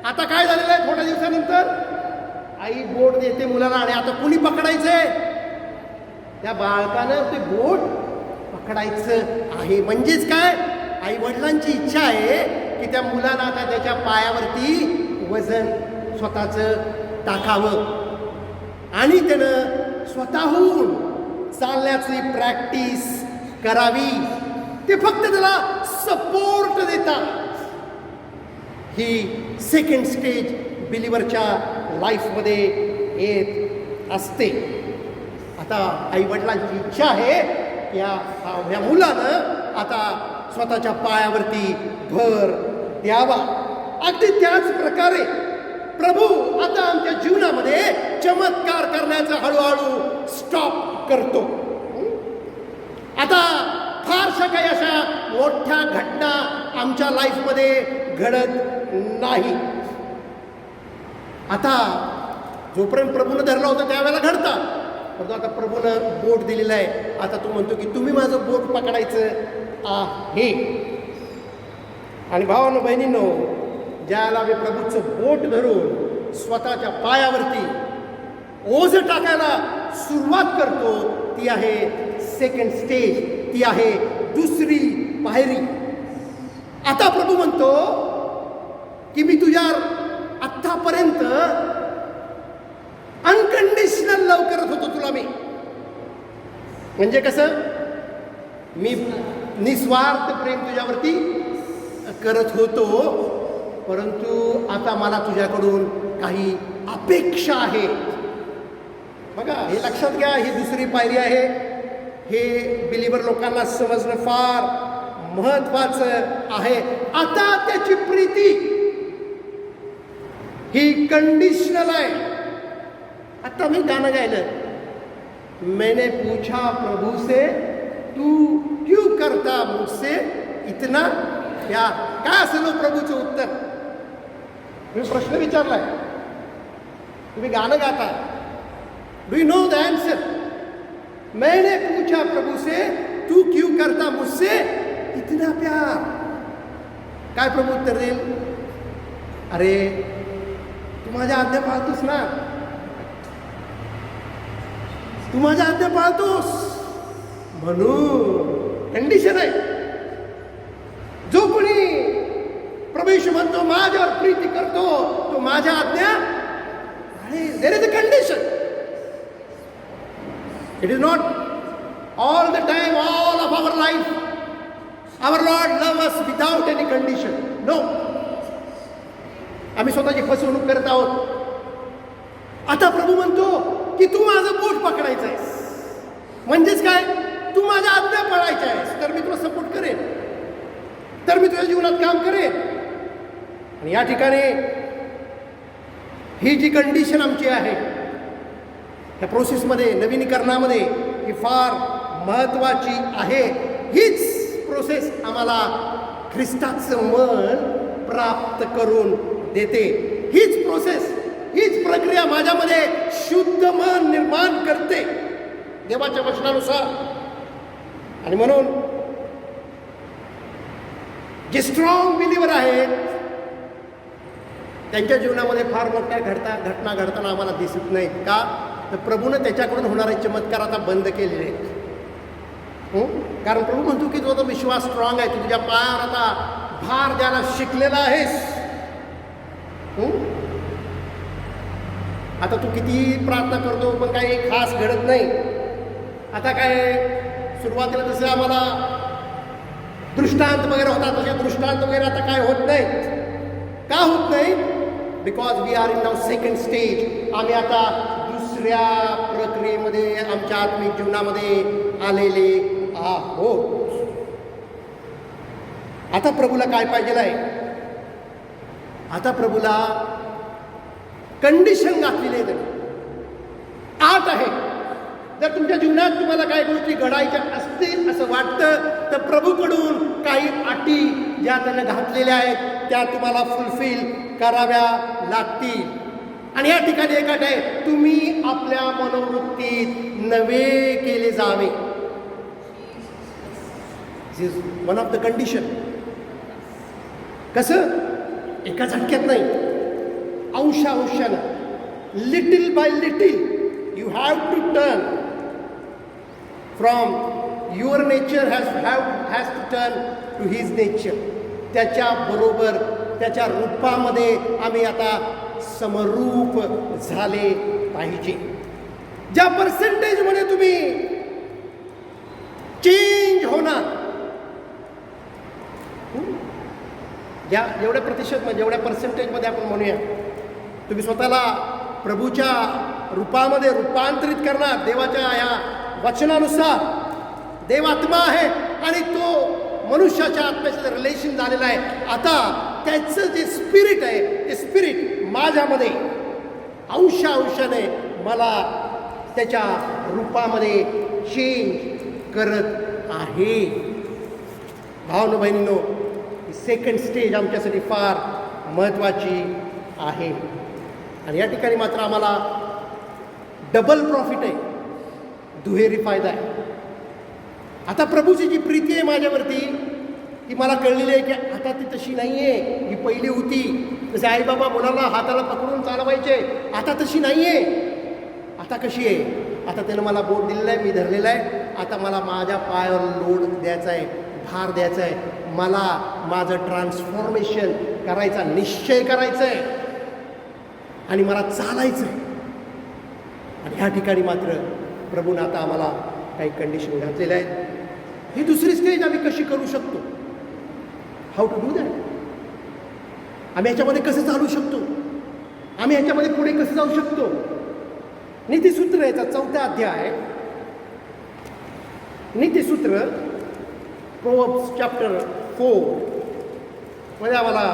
आता काय झालेलं आहे, थोड्या दिवसानंतर आई बोट देते मुलाला आणि आता कुणी पकडायचंय, त्या बाळकानं ते बोट पकडायचं आहे. म्हणजेच काय, आई वडिलांची इच्छा आहे की त्या मुलाला आता त्याच्या पायावरती वजन स्वतःचं टाकावं आणि त्यानं स्वतःहून चालण्याची प्रॅक्टिस करावी. ते फक्त त्याला सपोर्ट देतात. ही सेकंड स्टेज बिलिव्हरच्या लाईफमध्ये येत असते. आता आई वडिलांची इच्छा आहे की या मुलानं आता स्वतःच्या पायावरती भर द्यावा. अगदी त्याच प्रकारे प्रभू आता आमच्या जीवनामध्ये चमत्कार करण्याचा हळूहळू स्टॉप करतो. आता फारशा काही अशा मोठ्या घटना आमच्या लाईफमध्ये घडत नाही. आता जोपर्यंत प्रभूनं धरलं होतं त्यावेळेला घडतात, परंतु आता प्रभूनं बोट दिलेलं आहे. आता तो म्हणतो की तुम्ही माझं बोट पकडायचं आहे. आणि भावांनो बहिणींनो, ज्याला मी प्रभूचं बोट धरून स्वतःच्या पायावरती ओझं टाकायला सुरुवात करतो, ती आहे सेकंड स्टेज, ती आहे दुसरी पायरी. आता प्रभू म्हणतो की मी तुझ्या आत्तापर्यंत अनकंडिशनल लव करत होतो तुला मी. म्हणजे कसं, मी निस्वार्थ प्रेम तुझ्यावरती करत होतो, परंतु आता मला तुझ्याकडून काही अपेक्षा आहेत. बघा, हे लक्षात घ्या, ही दुसरी पायरी आहे. हे बिलिव्हर लोकांना समजणं फार महत्वाचं आहे. आता त्याची प्रीती ही कंडिशनल आहे. आता मी गाणं गायलं, मैंने पूछा प्रभू से तू क्यों करता मुझसे इतना प्यार. काय असेल प्रभूचं उत्तर? तुम्ही प्रश्न विचारलाय, तुम्ही गाणं गाता, do you know the answer? मैंने पूछा प्रभू से तू क्यों करता मुझसे इतना प्यार. काय प्रभू उत्तर देईल? अरे तू माझ्या आज्ञा पाळतोस ना, तू माझ्या आज्ञा पाळतोस. म्हणून कंडिशन आहे. जो कोणी प्रभू येशू म्हणतो माझ्यावर प्रीती करतो तो माझ्या आज्ञा आणि there is a condition. It is not all the time all of our life our lord love us without any condition. No, आम्ही स्वतःची फसवणूक करत आहोत. आता प्रभू म्हणतो की तू माझं बोट पकडायचं आहेस, म्हणजेच काय, तू माझ्या आज्ञा पाळायच्या आहेस तर मी तुला सपोर्ट करेन, तर मी तुझ्या जीवनात काम करेन. आणि या ठिकाणी ही जी कंडिशन आमची आहे ह्या प्रोसेसमध्ये, नवीनीकरणामध्ये, ही फार महत्त्वाची आहे. हीच प्रोसेस आम्हाला ख्रिस्ताचं मन प्राप्त करून देते. हीच प्रोसेस, हीच प्रक्रिया माझ्यामध्ये शुद्ध मन निर्माण करते देवाच्या वचनानुसार. आणि म्हणून जे स्ट्रॉंग बिलीवर आहेत त्यांच्या जीवनामध्ये फार मोठ्या घटना घडताना आम्हाला दिसत नाहीत. का तर प्रभूनं त्याच्याकडून होणारे चमत्कार आता बंद केलेले आहेत. कारण प्रभू म्हणतो की जो विश्वास स्ट्रॉंग आहे, तू तुझ्या पायावर आता भार द्यायला शिकलेला आहेस. आता तू किती प्रार्थना करतो पण काही खास घडत नाही. आता काय सुरुवातीला जसं आम्हाला दृष्टांत वगैरे होता तसे दृष्टांत वगैरे आता काय होत नाहीत. का होत नाही? Because we are in now second stage. आम्ही आता दुसऱ्या प्रक्रियेमध्ये आमच्या आत्मिक जीवनामध्ये आलेले आहोत. आता प्रभूला काय पाहिजे आहे? आता प्रभूला कंडिशन घातलेली आहे, आत आहे. जर तुमच्या जीवनात तुम्हाला काही गोष्टी घडायच्या असतील असं वाटतं तर प्रभूकडून काही अटी ज्या त्यानं घातलेल्या आहेत त्या तुम्हाला फुलफिल कराव्या लागतील. आणि या ठिकाणी एक अट आहे, तुम्ही आपल्या मनोवृत्तीत नवे केले जावे. This is one of the condition. कसं? एका झटक्यात नाही, अंशानं, little by little you have to turn from your nature has to turn to his nature. त्याच्या बरोबर त्याच्या रूपामध्ये आम्ही आता समरूप झाले पाहिजे. ज्या पर्सेंटेजमध्ये तुम्ही चेंज होणार, ज्या जेवढ्या प्रतिशत जेवढ्या पर्सेंटेजमध्ये आपण म्हणूया तुम्ही स्वतःला प्रभूच्या रूपामध्ये रूपांतरित करणार. देवाच्या या वचनानुसार देव आत्मा आहे आणि तो मनुष्याच्या आत्म्याचं रिलेशन झालेलं आहे. आता त्याचं जे स्पिरिट आहे ते स्पिरिट माझ्यामध्ये अंशाने मला त्याच्या रूपामध्ये चेंज करत आहे. भावनो बहिणींनो, सेकंड स्टेज आमच्यासाठी फार महत्त्वाची आहे. आणि या ठिकाणी मात्र आम्हाला डबल प्रॉफिट आहे, दुहेरी फायदा आहे. आता प्रभूची जी प्रीती आहे माझ्यावरती ती मला कळलेली आहे की आता ती तशी नाही आहे, ही पहिली होती. जसे आई बाबा मुलाला हाताला पकडून चालवायचे, आता तशी नाही आहे. आता कशी आहे? आता त्यानं मला बोट दिलेलं आहे, मी धरलेलं आहे. आता मला माझ्या पायावर लोड द्यायचा आहे, भार द्यायचा आहे. मला माझं ट्रान्सफॉर्मेशन करायचा निश्चय करायचा आहे आणि मला चालायचं आहे. आणि ह्या ठिकाणी मात्र प्रभूनं आता आम्हाला काही कंडिशन घातलेल्या आहेत. ही दुसरी स्टेज आम्ही कशी करू शकतो? How to do that? आम्ही ह्याच्यामध्ये कसं चालू शकतो? आम्ही ह्याच्यामध्ये पुढे कसं जाऊ शकतो? नीतिसूत्र याचा 4था अध्याय, नीतिसूत्र प्रोव्हर्ब्स चॅप्टर 4 मध्ये आम्हाला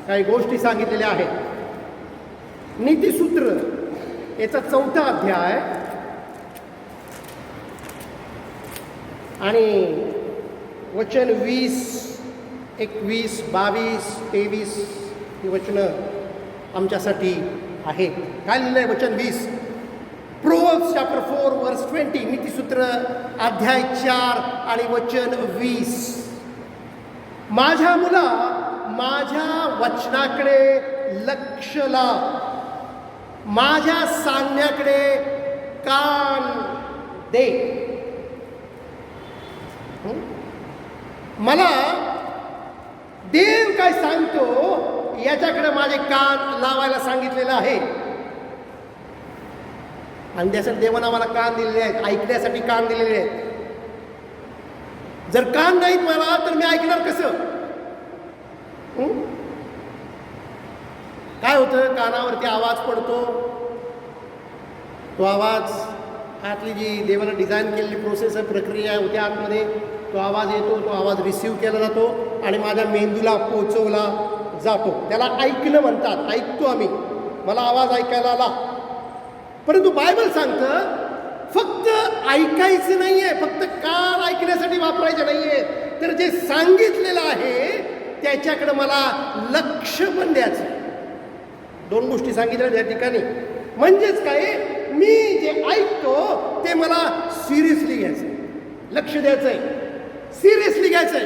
काही गोष्टी सांगितलेल्या आहेत. नीतिसूत्र याचा 4था अध्याय आणि वचन 20, 21, 22, 23 ही वचनं आमच्यासाठी आहे. काय लिहिलं आहे? वचन 20, प्रोव्हर्ब्स चॅप्टर 4 वर्स 20, नीतिसूत्र अध्याय 4 आणि वचन 20. माझ्या मुला, माझ्या वचनाकडे लक्ष लाव, माझ्या सांगण्याकडे कान दे. मला देव काय सांगतो याच्याकडे माझे कान लावायला सांगितलेलं आहे. आणि त्यासाठी देवानं आम्हाला कान दिलेले आहेत, ऐकण्यासाठी कान दिलेले आहेत. जर कान नाहीत मला तर मी ऐकणार कसं? काय होतं, कानावरती आवाज पडतो, तो आवाज आतली जी देवानं डिझाईन केलेली प्रोसेस आहे, प्रक्रिया होती आतमध्ये, तो आवाज येतो, तो आवाज रिसीव केला जातो आणि माझ्या मेंदूला पोचवला जातो. त्याला ऐकणं म्हणतात. ऐकतो आम्ही, मला आवाज ऐकायला आला. परंतु बायबल सांगतं फक्त ऐकायचं नाहीये, फक्त कान ऐकण्यासाठी वापरायचे नाहीये, तर जे सांगितलेलं आहे त्याच्याकडे मला लक्ष पण द्यायचं. दोन गोष्टी सांगितल्या त्या ठिकाणी. म्हणजेच काय, मी जे ऐकतो ते मला सिरियसली घ्यायचं, लक्ष द्यायचंय, सिरियसली घ्यायचंय.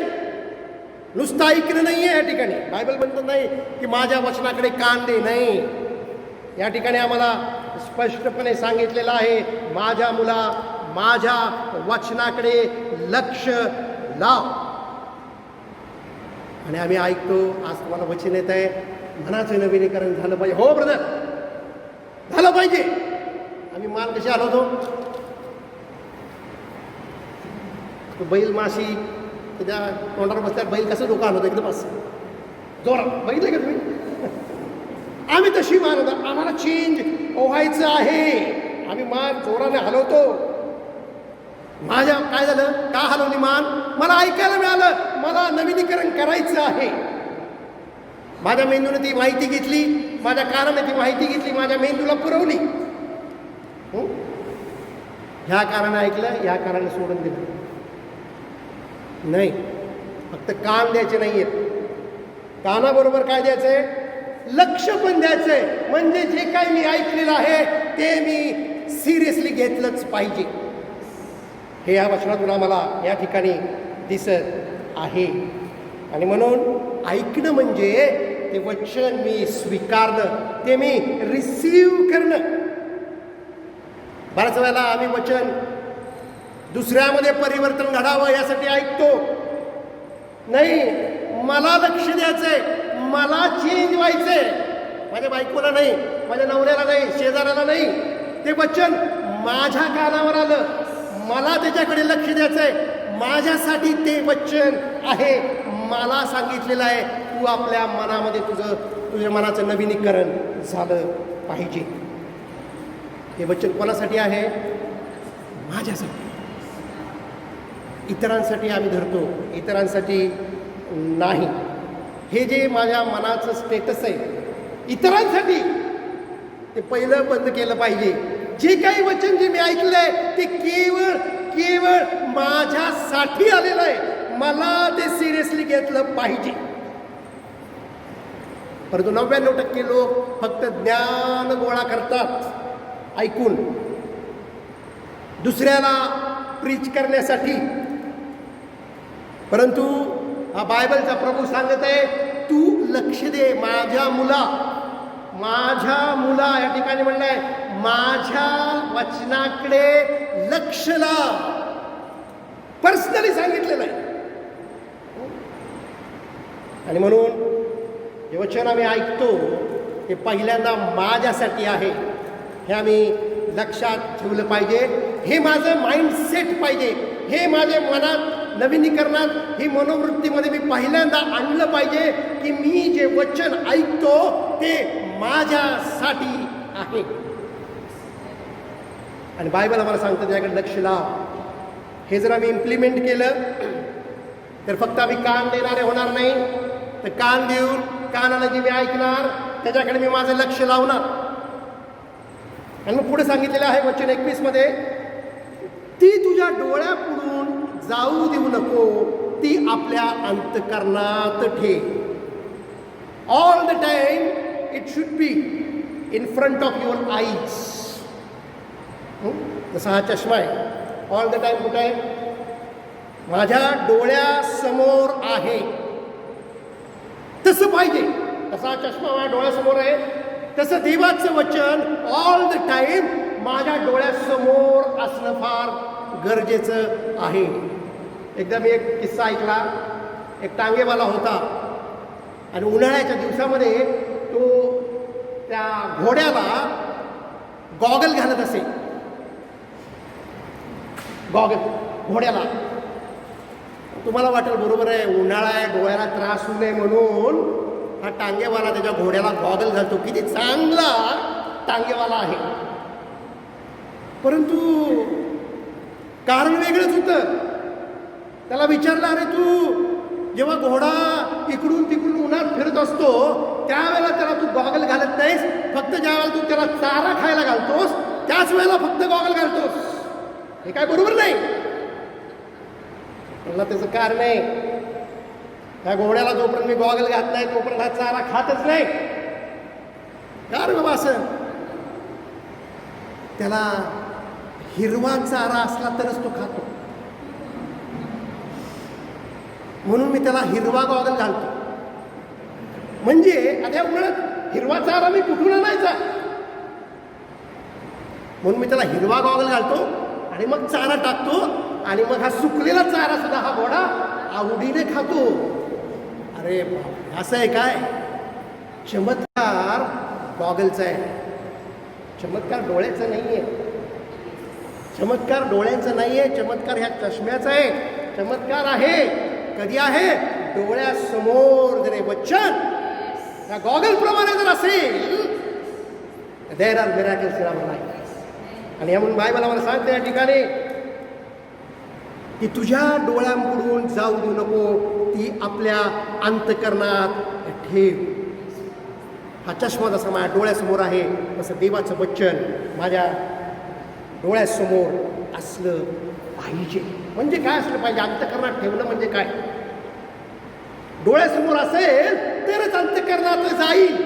नुसतं ऐकणं नाहीये या ठिकाणी. बायबल म्हणत नाही की माझ्या वचनाकडे कान दे, नाही. या ठिकाणी आम्हाला स्पष्टपणे सांगितलेलं आहे, माझ्या मुला माझ्या वचनाकडे लक्ष लाव. आणि आम्ही ऐकतो. आज तुम्हाला वचन येत आहे, मनाचं नवीनीकरण झालं पाहिजे. हो ब्रदर, झालं पाहिजे. आम्ही मान कशी हलवतो, तो बैल माशी त्याच्या तोंडावर बसल्यावर बैल कसं डोकं हलवतो एकदम असं जोरात, बघितलं का तुम्ही? आम्ही तशी मान, आम्हाला चेंज व्हायचं आहे, आम्ही मान जोराने हलवतो. माझ्या काय झालं, का हलवली मान? मला ऐकायला मिळालं, मला नवीनीकरण करायचं आहे. माझ्या मेंदूने ती माहिती घेतली, माझ्या कानाने ती माहिती घेतली, माझ्या मेंदूला पुरवली. ह्या कानाने ऐकलं, ह्या कानाने सोडून दिलं नाही. फक्त कान द्यायचे नाहीयेत, कानाबरोबर काय द्यायचंय, लक्ष पण द्यायचंय. म्हणजे जे काही मी ऐकलेलं आहे ते मी सिरियसली घेतलंच पाहिजे. हे या वचनातून आम्हाला या ठिकाणी दिसत आहे. आणि म्हणून ऐकणं म्हणजे ते वचन मी स्वीकारणं, ते मी रिसीव करणं. बऱ्याच वेळेला आम्ही वचन दुसऱ्यामध्ये परिवर्तन घडावं यासाठी ऐकतो. नाही, मला लक्ष द्यायचंय, मला चेंज व्हायचंय. माझ्या बायकोला नाही, माझ्या नवऱ्याला नाही, शेजाऱ्याला नाही. ते वचन माझ्या कानावर आलं, मला त्याच्याकडे लक्ष द्यायचंय. माझ्यासाठी ते वचन आहे. मला सांगितलेलं आहे, तू आपल्या मनामध्ये तुझ्या मनाचं नवीनीकरण झालं पाहिजे. हे वचन कोणासाठी आहे? माझ्यासाठी. इतरांसाठी आम्ही धरतो, इतरांसाठी नाही. हे जे माझ्या मनाचं स्टेटस आहे इतरांसाठी, ते पहिलं बंद केलं पाहिजे. जे काही वचन जे मी ऐकलंय ते केवळ केवळ माझ्यासाठी आलेलं आहे, मला ते सिरियसली घेतलं पाहिजे. परंतु 99% लोक फक्त ज्ञान गोळा करतात ऐकून, दुसऱ्याला प्रीच करण्यासाठी. परंतु हा बायबलचा प्रभू सांगत आहे, तू लक्ष दे माझ्या मुला, माझ्या मुला. या ठिकाणी म्हणलंय, माझ्या वचनाकडे लक्ष लाव. पर्सनली सांगितलेलं आहे. आणि म्हणून हे वचन आम्ही ऐकतो ते पहिल्यांदा माझ्यासाठी आहे, हे आम्ही लक्षात ठेवलं पाहिजे. हे माझं माइंडसेट पाहिजे, हे माझ्या मनात नवीनीकरणात, ही मनोवृत्तीमध्ये मी पहिल्यांदा आणलं पाहिजे की मी जे वचन ऐकतो ते माझ्यासाठी आहे. आणि बायबल आम्हाला सांगतं त्याकडे लक्ष लाव. हे जर आम्ही इम्प्लिमेंट केलं तर फक्त आम्ही कान देणारे होणार नाही, तर कान देऊन कानाला जे मी ऐकणार त्याच्याकडे मी माझं लक्ष लावणार. आणि मग पुढे सांगितलेलं आहे वचन 21 मध्ये, ती तुझ्या डोळ्यापुढून जाऊ देऊ नको, ती आपल्या अंतकरणात ठेव. All the time it should be in front of your eyes. जसा हा चष्मा आहे, ऑल द टाइम कुठे आहे? माझ्या डोळ्यासमोर आहे. तसं पाहिजे. तसा चष्मा माझ्या डोळ्यासमोर आहे, तसं देवाचं वचन ऑल द टाइम माझ्या डोळ्यासमोर असणं फार गरजेचं आहे. एकदा मी एक किस्सा ऐकला. एक टांगेवाला होता आणि उन्हाळ्याच्या दिवसामध्ये तो त्या घोड्याला गॉगल घालत असे. गॉगल घोड्याला. तुम्हाला वाटेल बरोबर आहे, उन्हाळा आहे, डोळ्याला त्रास होऊ नये म्हणून हा टांगेवाला त्याच्या घोड्याला गॉगल घालतो. किती चांगला टांगेवाला आहे. परंतु कारण वेगळंच होतं. त्याला विचारलं, अरे तू जेव्हा घोडा इकडून तिकडून उन्हात फिरत असतो त्यावेळेला त्याला तू गॉगल घालत नाहीस, फक्त ज्यावेळेला तू त्याला चारा खायला घालतोस त्याच वेळेला फक्त गॉगल घालतोस. हे काय बरोबर नाही. मला त्याचं कारण आहे, त्या घोड्याला जोपर्यंत मी गॉगल घात नाही तोपर्यंत हा चारा खातच नाही. का रे बाबा असं? त्याला हिरवा चारा असला तरच तो खातो, म्हणून मी त्याला हिरवा गॉगल घालतो. म्हणजे आता उन्हाळ्यात हिरवा चारा मी कुठून आणायचा, म्हणून मी त्याला हिरवा गॉगल घालतो आणि मग चारा टाकतो आणि मग हा सुकलेला चारा सुद्धा हा घोडा आवडीने खातो. अरे असं आहे काय? चमत्कार गॉगलचा आहे, चमत्कार डोळ्याचा नाही आहे. चमत्कार डोळ्यांचा नाही आहे, चमत्कार ह्या चष्म्याचा आहे. चमत्कार आहे कधी आहे? डोळ्यासमोर जर हे वचन या गॉगल प्रमाणे जर असेल, there are miracles in our life. आणि यामुळे बायबल आम्हाला सांगते या ठिकाणी की तुझ्या डोळ्यांपुढून जाऊ देऊ नको, ती आपल्या अंतकरणात ठेव. हा चष्मा जसा माझ्या डोळ्यासमोर आहे तसं देवाचं वचन माझ्या डोळ्यासमोर असलं पाहिजे. म्हणजे काय असलं पाहिजे? अंतकरणात ठेवणं म्हणजे काय? डोळ्यासमोर असेल तरच अंतकरणात जाईल.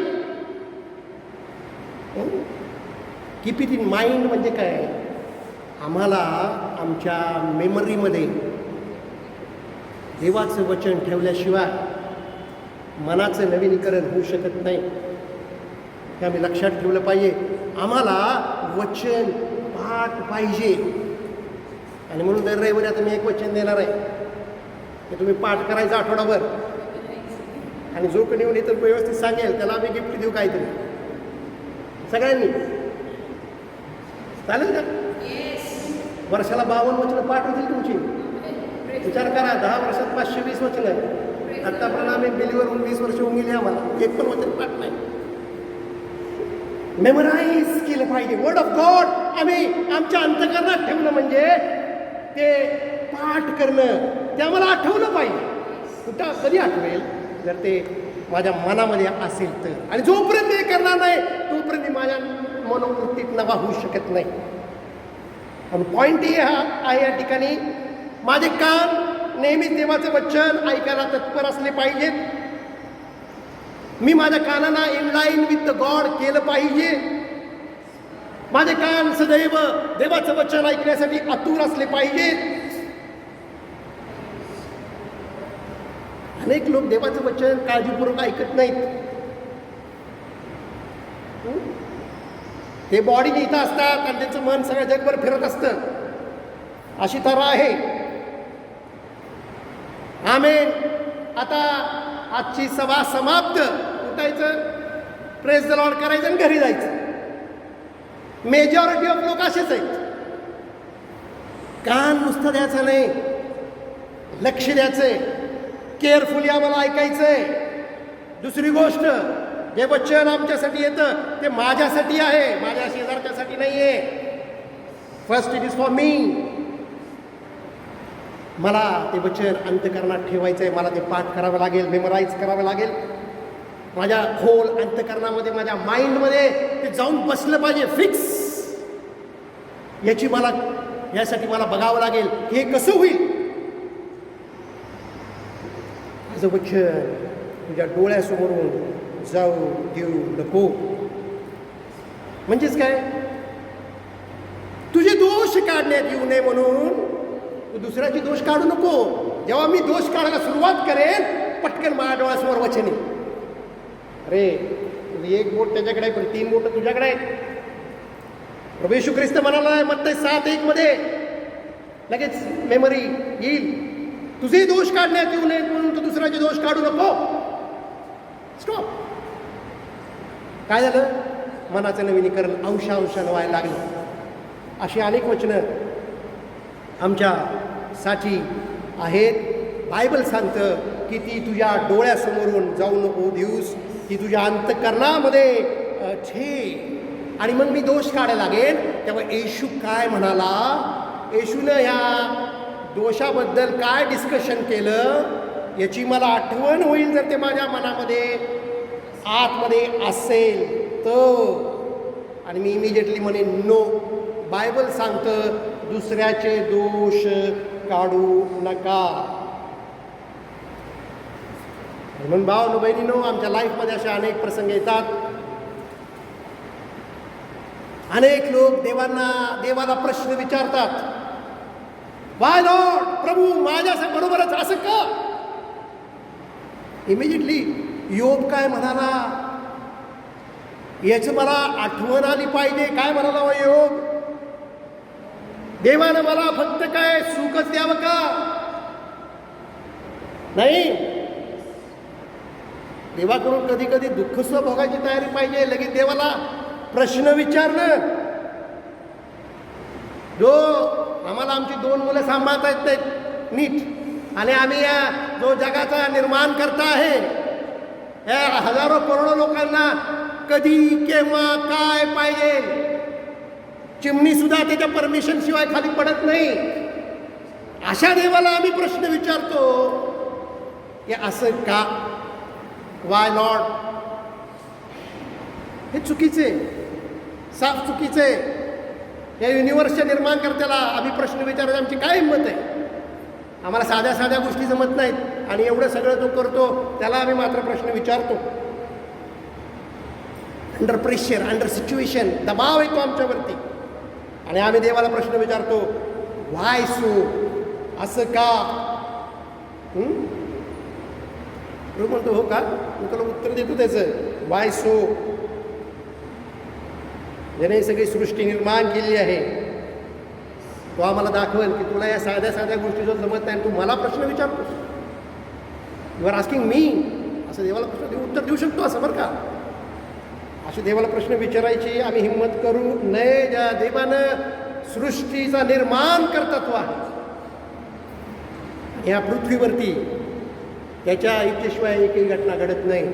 कीप इट इन माइंड म्हणजे काय? आम्हाला आमच्या मेमरीमध्ये देवाचं वचन ठेवल्याशिवाय मनाचं नवीनीकरण होऊ शकत नाही. हे आम्ही लक्षात ठेवलं पाहिजे. आम्हाला वचन पाठ पाहिजे. आणि म्हणून दर रविवारी आता मी एक वचन देणार आहे की तुम्ही पाठ करायचं आठवडाभर, आणि जो कोणी येऊन इतर व्यवस्थित सांगेल त्याला आम्ही गिफ्ट देऊ काहीतरी सगळ्यांनी. चालेल का? वर्षाला 52 वचनं पाठ होतील तुमची. विचार करा, 10 वर्षात 520 वचनं. आत्तापर्यंत आम्ही बिलीवर 20 वर्ष होऊन गेली, आम्हाला एक पण वचन पाठ नाही. मेमराईज केलं पाहिजे. वर्ड ऑफ गॉड आम्ही आमच्या अंतकरणात ठेवणं म्हणजे ते पाठ करणं, ते आम्हाला आठवलं पाहिजे. कुठं कधी आठवेल? जर ते माझ्या मनामध्ये असेल तर. आणि जोपर्यंत हे करणार नाही तोपर्यंत माझ्या मनोवृत्तीत नवा होऊ शकत नाही. आणि पॉईंट हे हा आहे या ठिकाणी, माझे कान नेहमीच देवाचं वचन ऐकायला तत्पर असले पाहिजेत. मी माझ्या कानांना in line with the God केलं पाहिजे. माझे कान सदैव देवाचं वचन ऐकण्यासाठी आतुर असले पाहिजेत. अनेक लोक देवाचं वचन काळजीपूर्वक ऐकत नाहीत. ते बॉडीने इथं असतात आणि त्यांचं मन सगळं जगभर फिरत असतं. अशी तऱ्हा आहे. आमेन. आता आजची सभा समाप्त. उठायचं, प्रेज द लॉर्ड करायचं आणि घरी जायचं. मेजॉरिटी ऑफ लोक असेच आहेत. कान नुसतं द्यायचं नाही, लक्ष द्यायचंय, केअरफुली आम्हाला ऐकायचंय. दुसरी गोष्ट, जे वचन आमच्यासाठी येतं ते माझ्यासाठी आहे, माझ्या शेजारच्यासाठी नाही आहे. First it is for me. मला ते वचन अंतकरणात ठेवायचं आहे. मला ते पाठ करावं लागेल, मेमराईज करावं लागेल. माझ्या खोल अंतकरणामध्ये, माझ्या माइंडमध्ये ते जाऊन बसलं पाहिजे, फिक्स. यासाठी मला बघावं लागेल हे कसं होईल. माझं वचन तुझ्या डोळ्यासमोरून जाऊ देऊ नको. म्हणजेच काय? तुझे दोष काढण्यात येऊ नये म्हणून तू दुसऱ्याचे दोष काढू नको. जेव्हा मी दोष काढायला सुरुवात करेन, पटकन माझ्या डोळ्यासमोर वचन येईल. अरे तुझी एक बोट त्याच्याकडे आहे, पण 3 बोट तुझ्याकडे आहेत. प्रभू येशू ख्रिस्त म्हणाला मत्ती 7:1 मध्ये लगेच मेमरी येईल. तुझे दोष काढण्यात येऊ नये म्हणून तू दुसऱ्याचे दोष काढू नको. स्टॉप. काय झालं? मनाचं नवीनीकरण अंशांशानं व्हायला लागलं. अशी अनेक वचनं आमच्यासाठी आहेत. बायबल सांगतं की ती तुझ्या डोळ्यासमोरून जाऊ नको देऊस, ती तुझ्या अंतःकरणामध्ये ठे. आणि मग मी दोष काढायला लागेल. तेव्हा येशू काय म्हणाला? येशूनं ह्या दोषाबद्दल काय डिस्कशन केलं याची मला आठवण होईल जर ते माझ्या मनामध्ये आतमध्ये असेल तर. आणि मी इमिजिएटली म्हणेन नो. बायबल सांगतं दुसऱ्याचे दोष काढू नका. म्हणून भावांनो बहिणींनो, आमच्या लाईफमध्ये असे अनेक प्रसंग येतात. अनेक लोक देवाला प्रश्न विचारतात. वाय लॉर्ड, प्रभू माझ्या बरोबरच असं का? इमिजिएटली योब काय म्हणाला याचं मला आठवण आली पाहिजे. काय म्हणाला हो योब? देवानं मला फक्त काय सुखच द्यावं का? नाही, देवाकडून कधी कधी दुःख सुद्धा भोगायची तयारी पाहिजे. लगेच देवाला प्रश्न विचारणं. जो आम्हाला आमची 2 मुलं सांभाळता येत नाहीत नीट, आणि आम्ही या जो जगाचा निर्माण करता आहे या हजारो करोडो लोकांना कधी केव्हा काय पाहिजे, चिमणी सुद्धा त्याच्या परमिशन शिवाय खाली पडत नाही. अशा देवाला आम्ही प्रश्न विचारतो की असं का? Y Lord? हे चुकीचे, साफ चुकीचे. या युनिव्हर्सच्या निर्माणकर्त्याला आम्ही प्रश्न विचारायची आमची काय हिंमत आहे? आम्हाला साध्या साध्या गोष्टी जमत नाहीत आणि एवढं सगळं जो करतो त्याला आम्ही मात्र प्रश्न विचारतो. अंडर प्रेशर, अंडर सिच्युएशन, दबाव येतो आमच्यावरती आणि आम्ही देवाला प्रश्न विचारतो, व्हाय सो? असं का? प्रभू म्हणतो हो का? मी तुला उत्तर देतो त्याचं, व्हाय सो. ज्याने सगळी सृष्टी निर्माण केली आहे तो आम्हाला दाखवेल की तुला या साध्या साध्या गोष्टी जर जमत नाही तू मला प्रश्न विचारतोस. You are asking me. असं देवाला प्रश्न उत्तर देऊ शकतो असं बरं का? असे देवाला प्रश्न विचारायची आम्ही हिंमत करू नये. ज्या देवानं सृष्टीचा निर्माण कर्तृत्व आहे या पृथ्वीवरती, त्याच्या इच्छेशिवाय एकही घटना घडत नाही.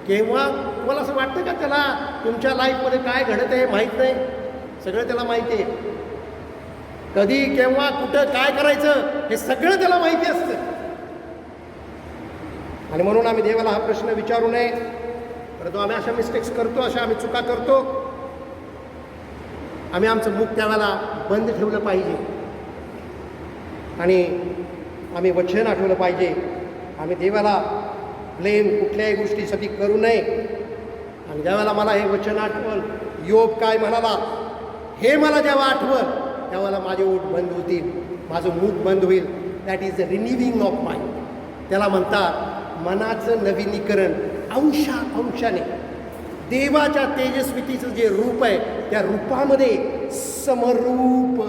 केव्हा तुम्हाला असं वाटतं का त्याला तुमच्या लाईफमध्ये काय घडत आहे माहीत नाही? सगळं त्याला माहिती आहे. कधी केव्हा कुठं काय करायचं हे सगळं त्याला माहिती असतं. आणि म्हणून आम्ही देवाला हा प्रश्न विचारू नये. परंतु आम्ही अशा मिस्टेक्स करतो, अशा आम्ही चुका करतो. आम्ही आमचं मुख त्यावेळेला बंद ठेवलं पाहिजे आणि आम्ही वचन आठवलं पाहिजे. आम्ही देवाला ब्लेम कुठल्याही गोष्टीसाठी करू नये. आणि ज्यावेळेला मला हे वचन आठवल, योब काय म्हणाला हे मला जेव्हा आठवल त्यावेळेला माझे ओठ बंद होतील, माझं मुख बंद होईल. That is the renewing of mind. त्याला म्हणतात मनाचं नवीनीकरण. अंशाने देवाच्या तेजस्वितीचं जे रूप आहे त्या रूपामध्ये समरूप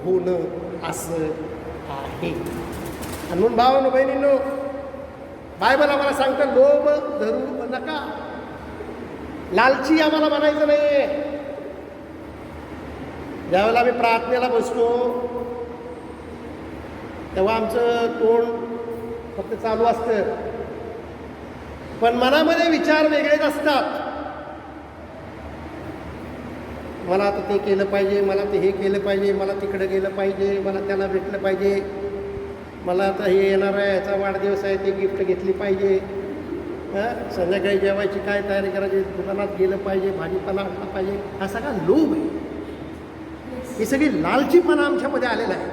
होणं असं आहे. आणि म्हणून भावांनो बहिणींनो, बायबल आम्हाला सांगतं लोभ धरू नका. लालची आम्हाला म्हणायचं नाहीये. ज्यावेळेला आम्ही प्रार्थनेला बसतो तेव्हा आमचं तोंड फक्त चालू असतं पण मनामध्ये विचार वेगळेच असतात. मला आता ते केलं पाहिजे, मला ते हे केलं पाहिजे, मला तिकडं गेलं पाहिजे, मला त्याला भेटलं पाहिजे, मला आता हे येणार आहे, याचा वाढदिवस आहे, ते गिफ्ट घेतली पाहिजे, संध्याकाळी जेवायची काय तयारी करायची, दुकानात गेलं पाहिजे, भाजीपाला आणला पाहिजे. हा सगळा लोभ आहे. ही सगळी लालचीपणा आमच्यामध्ये आलेला आहे.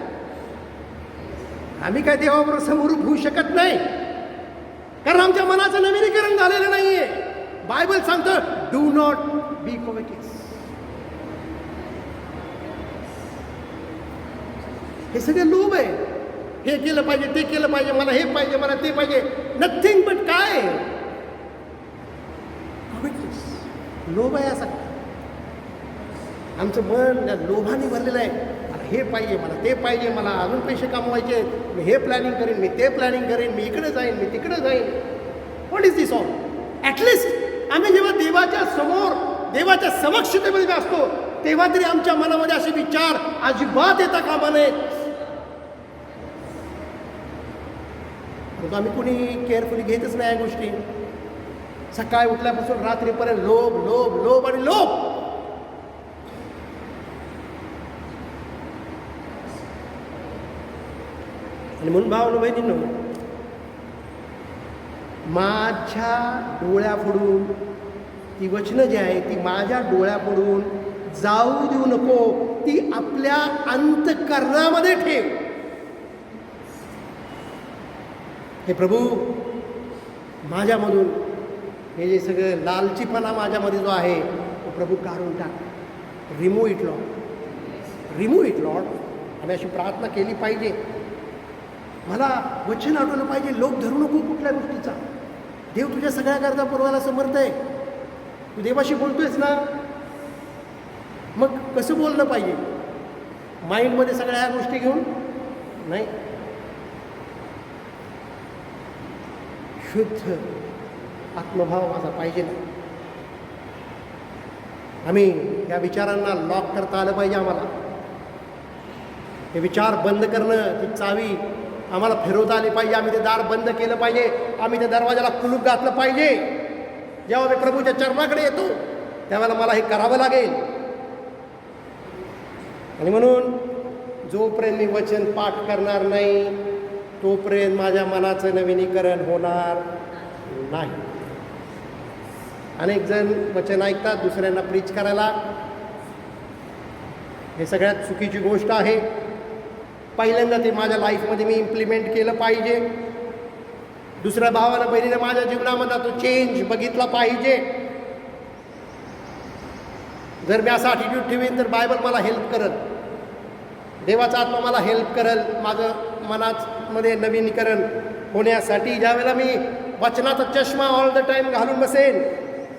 आम्ही काय देवाबरोबर समरूप होऊ शकत नाही कारण आमच्या मनाचं नवीनीकरण झालेलं नाहीये. बायबल सांगतं डू नॉट बी कॉव्हेटियस. हे सगळे लोभ आहे. हे केलं पाहिजे, ते केलं पाहिजे, मला हे पाहिजे, मला ते पाहिजे. नथिंग बट काय कॉव्हेटियस. लोभ आहे असा. आमचं मन या लोभाने भरलेलं आहे. मला हे पाहिजे, मला ते पाहिजे, मला अजून पैसे कमवायचे, मी हे प्लॅनिंग करेन, मी ते प्लॅनिंग करेन, मी इकडे जाईन, मी तिकडे जाईन. What is this all? At least आम्ही जेव्हा देवाच्या समोर, देवाच्या समक्षतेमध्ये असतो, तेव्हा तरी आमच्या मनामध्ये असे विचार अजिबात येता कामा नयेत. आम्ही कोणी केअरफुली घेतच नाही या गोष्टी. सकाळी उठल्यापासून रात्रीपर्यंत लोभ लोभ लोभ आणि लोभ. आणि म्हणून भावांनो बहिणींनो, माझ्या डोळ्यापुढून ती वचनं जी आहे ती माझ्या डोळ्यापुढून जाऊ देऊ नको, ती आपल्या अंतःकरणामध्ये ठेव. हे प्रभू, माझ्यामधून हे जे सगळं लालचीपणा माझ्यामध्ये जो आहे तो प्रभू काढून टाक. Remove it Lord, remove it Lord. आम्ही अशी प्रार्थना केली पाहिजे. मला वचन आठवलं पाहिजे, लोक धरू नको कुठल्या गोष्टीचा. देव तुझ्या सगळ्या गरजा पुरवायला समर्थ आहे. तू देवाशी बोलतोयस ना, मग कसं बोललं पाहिजे? माइंडमध्ये सगळ्या ह्या गोष्टी घेऊन नाही. शुद्ध आत्मभाव माझा पाहिजे ना. आम्ही या विचारांना लॉक करता आलं पाहिजे. आम्हाला हे विचार बंद करणं, ती चावी आम्हाला फिरवता आली पाहिजे. आम्ही ते दार बंद केलं पाहिजे. आम्ही त्या दरवाजाला कुलूप घातलं पाहिजे. जेव्हा मी प्रभूच्या चरणाकडे येतो त्यावेळेला मला हे करावं लागेल. आणि म्हणून जोपर्यंत मी वचन पाठ करणार नाही तोपर्यंत माझ्या मनाचं नवीनीकरण होणार नाही. अनेक जण वचन ऐकतात दुसऱ्यांना प्रीच करायला. हे सगळ्यात चुकीची गोष्ट आहे. पहिल्यांदा ते माझ्या लाईफमध्ये मी इम्प्लिमेंट केलं पाहिजे. दुसऱ्या भावानं बहिणीनं माझ्या जीवनामध्ये तो चेंज बघितला पाहिजे. जर मी असा ॲटिट्यूड ठेवीन तर बायबल मला हेल्प करल, देवाचा आत्मा मला हेल्प करल माझं मनामध्ये नवीनीकरण होण्यासाठी. ज्यावेळेला मी वचनाचा चष्मा ऑल द टाईम घालून बसेन,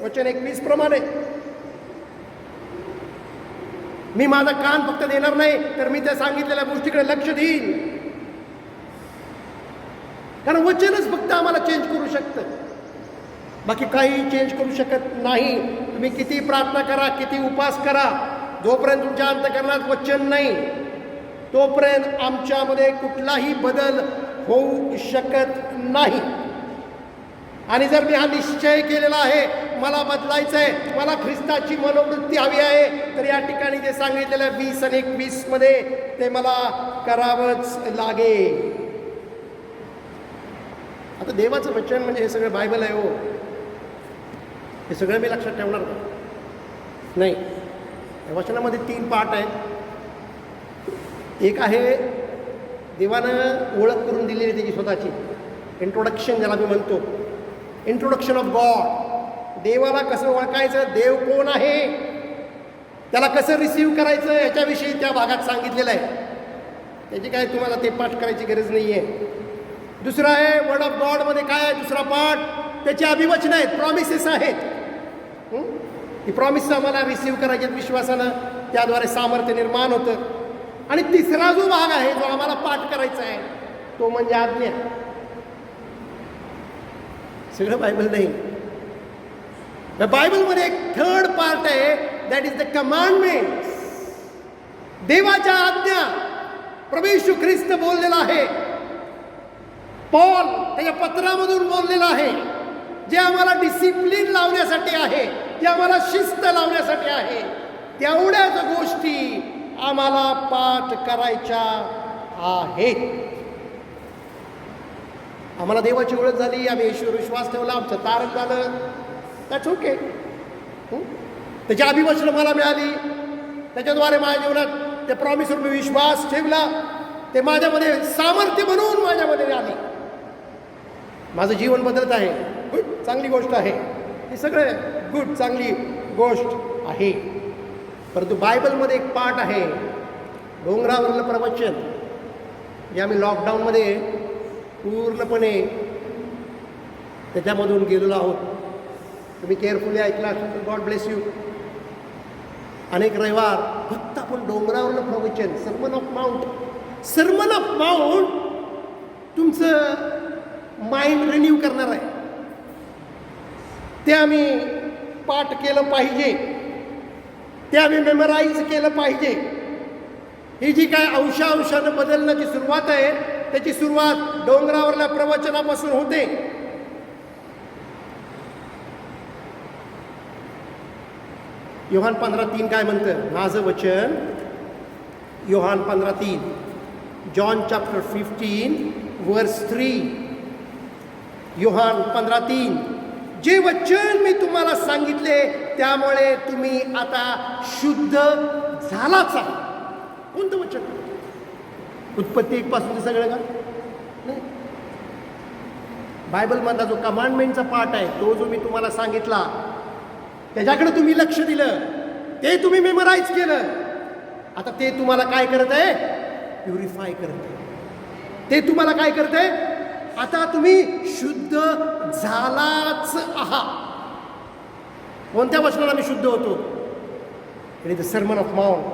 वचन 21 प्रमाणे मी माझा कान फक्त देणार नाही तर मी त्या सांगितलेल्या गोष्टीकडे लक्ष देईन. कारण वचनच फक्त आम्हाला चेंज करू शकतं, बाकी काही चेंज करू शकत नाही. तुम्ही किती प्रार्थना करा, किती उपास करा, जोपर्यंत तुमच्या अंतःकरणात वचन नाही तोपर्यंत आमच्यामध्ये कुठलाही बदल होऊ शकत नाही. आणि जर मी हा निश्चय केलेला आहे, मला बदलायचं आहे, मला ख्रिस्ताची मनोवृत्ती हवी आहे, तर या ठिकाणी जे सांगितलेलं 20 आणि 21 मध्ये ते मला करावंच लागेल. आता देवाचं वचन म्हणजे हे सगळं बायबल आहे. हो, हे सगळं मी लक्षात ठेवणार नाही. या वचनामध्ये 3 पार्ट आहेत. एक आहे देवानं ओळख करून दिलेली त्याची स्वतःची, इंट्रोडक्शन ज्याला मी म्हणतो, इंट्रोडक्शन ऑफ गॉड. देवाला कसं ओळखायचं, देव कोण आहे, त्याला कसं रिसीव्ह करायचं याच्याविषयी त्या भागात सांगितलेलं आहे. त्याची काय तुम्हाला ते पाठ करायची गरज नाही आहे. दुसरं आहे वर्ड ऑफ गॉडमध्ये काय आहे, दुसरा पाठ त्याची अभिवचनं आहेत, प्रॉमिसेस आहेत. ती प्रॉमिस आम्हाला रिसीव्ह करायची विश्वासानं, त्याद्वारे सामर्थ्य निर्माण होतं. आणि तिसरा जो भाग आहे जो आम्हाला पाठ करायचा आहे तो म्हणजे आज्ञा. सगळं बायबल नाही. बायबलमध्ये एक थर्ड पार्ट आहे, दॅट इज द कमांडमेंट. देवाच्या आज्ञा प्रभू येशू ख्रिस्त बोललेला आहे, पॉल त्याच्या पत्रामधून बोललेला आहे, जे आम्हाला डिसिप्लिन लावण्यासाठी आहे, जे आम्हाला शिस्त लावण्यासाठी आहे. तेवढ्याच गोष्टी आम्हाला पाठ करायच्या आहेत. आम्हाला देवाची ओळख झाली, आम्ही येशूवर विश्वास ठेवला, आमचं तारण झालं, दॅट्स ओके. त्याची अभिवचनं मला मिळाली, त्याच्याद्वारे माझ्या जीवनात त्या प्रॉमिसवर मी विश्वास ठेवला, ते माझ्यामध्ये सामर्थ्य म्हणून माझ्यामध्ये आले, माझं जीवन बदलत आहे. गुड, चांगली गोष्ट आहे. हे सगळं गुड, चांगली गोष्ट आहे. परंतु बायबलमध्ये एक पाठ आहे, डोंगरावरलं प्रवचन, जे आम्ही लॉकडाऊनमध्ये पूर्णपणे त्याच्यामधून गेलेलो आहोत. तुम्ही केअरफुली ऐकला असेल तर गॉड ब्लेस यू. अनेक रविवार फक्त आपण डोंगरावरलं प्रवचन, सर्मन ऑफ माउंट तुमचं माइंड रिन्यू करणार आहे. ते आम्ही पाठ केलं पाहिजे, ते आम्ही मेमराईज केलं पाहिजे. ही जी काय अंशांशानं बदलण्याची सुरुवात आहे, त्याची सुरुवात डोंगरावरल्या प्रवचनापासून होते. योहान 15:3 काय म्हणतं? माझं वचन, योहान 15:3, जॉन चॅप्टर 15 वर्स 3. योहान 15:3, जे वचन मी तुम्हाला सांगितले त्यामुळे तुम्ही आता शुद्ध झालाच आहात. कोणतं वचन? उत्पत्ती 1 पासून ते सगळं का नाही. बायबलमधला जो कमांडमेंटचा पार्ट आहे, तो जो मी तुम्हाला सांगितला, त्याच्याकडे तुम्ही लक्ष दिलं, ते तुम्ही मेमराईज केलं. आता ते तुम्हाला काय करत आहे? प्युरिफाय करत आहे. ते तुम्हाला काय करत आहे? आता तुम्ही शुद्ध झालाच आहात. कोणत्या वचनाला मी शुद्ध होतो? It is the sermon of mount.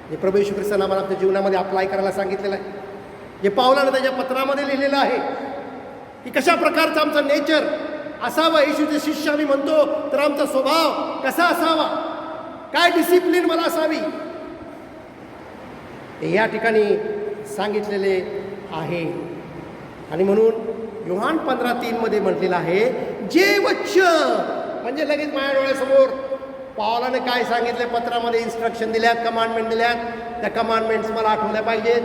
हे प्रभू येशू ख्रिस्तांना आम्हाला आपल्या जीवनामध्ये अप्लाय करायला सांगितलेलं आहे. हे पावलानं त्याच्या पत्रामध्ये लिहिलेलं आहे की कशा प्रकारचं आमचं नेचर असावं. येशूचे शिष्य आम्ही म्हणतो, तर आमचा स्वभाव कसा असावा, काय डिसिप्लिन मला असावी, हे या ठिकाणी सांगितलेले आहे. आणि म्हणून योहान 15:3 मध्ये म्हटलेलं आहे, जे वचन, म्हणजे लगेच माझ्या डोळ्यासमोर पावलाने काय सांगितले, पत्रामध्ये इन्स्ट्रक्शन दिल्यात, कमांडमेंट दिल्यात, त्या कमांडमेंट्स मला आठवल्या पाहिजेत.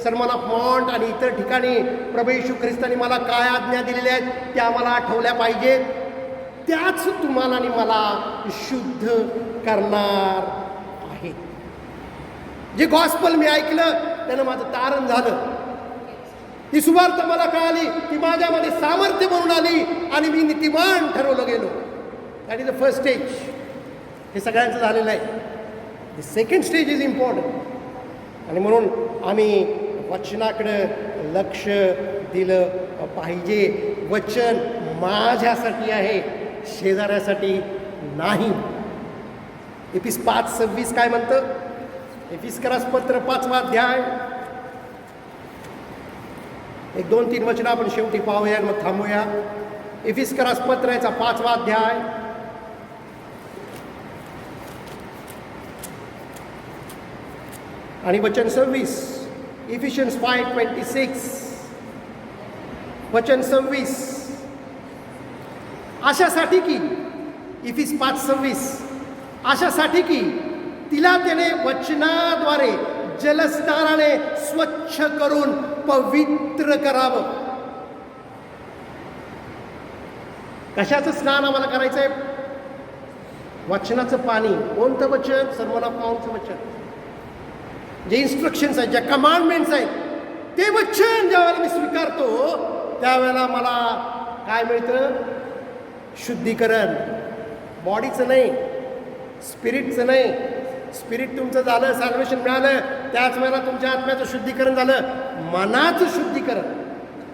सर्मन ऑफ माउंट आणि इतर ठिकाणी प्रभू येशू ख्रिस्तांनी मला काय आज्ञा दिलेल्या आहेत त्या मला आठवल्या पाहिजेत. त्याच तुम्हाला आणि मला शुद्ध करणार आहे. जे गॉस्पल मी ऐकलं त्यानं माझं तारण झालं. ती सुवार्ता मला कळाली, ती माझ्यामध्ये सामर्थ्य म्हणून आली आणि मी नीतिमान ठरवलं गेलो. That is the first stage. हे सगळ्यांचं झालेलं आहे. The second stage is important. आणि म्हणून आम्ही वचनाकडं लक्ष दिलं पाहिजे. वचन माझ्यासाठी आहे, शेजाऱ्यासाठी नाही. एफिस 5:26 काय म्हणतं? एफिसकरास पत्र 5वा अध्याय, 1-2-3 वचनं आपण शेवटी पाहूया, मग थांबूया. एफिसकरास पत्र याचा 5वा अध्याय आणि वचन 26. इफिशियन्स 5:26 वचन 26. अशासाठी की, इफिस 5:26, अशासाठी की तिला त्याने वचनाद्वारे जलस्नानाने स्वच्छ करून पवित्र करावं. कशाचं स्नान आम्हाला करायचंय? वचनाचं पाणी. कोणतं वचन? सर्मन ऑफ माउंटचं वचन. जे इन्स्ट्रक्शन्स आहेत, ज्या कमांडमेंट्स आहेत, ते वचन ज्यावेळेला मी स्वीकारतो त्यावेळेला मला काय मिळतं? शुद्धीकरण. बॉडीचं नाही, स्पिरिटचं नाही. स्पिरिट तुमचं झालं, सॅल्वेशन मिळालं, त्याच वेळेला तुमच्या आत्म्याचं शुद्धीकरण झालं. मनाचं शुद्धीकरण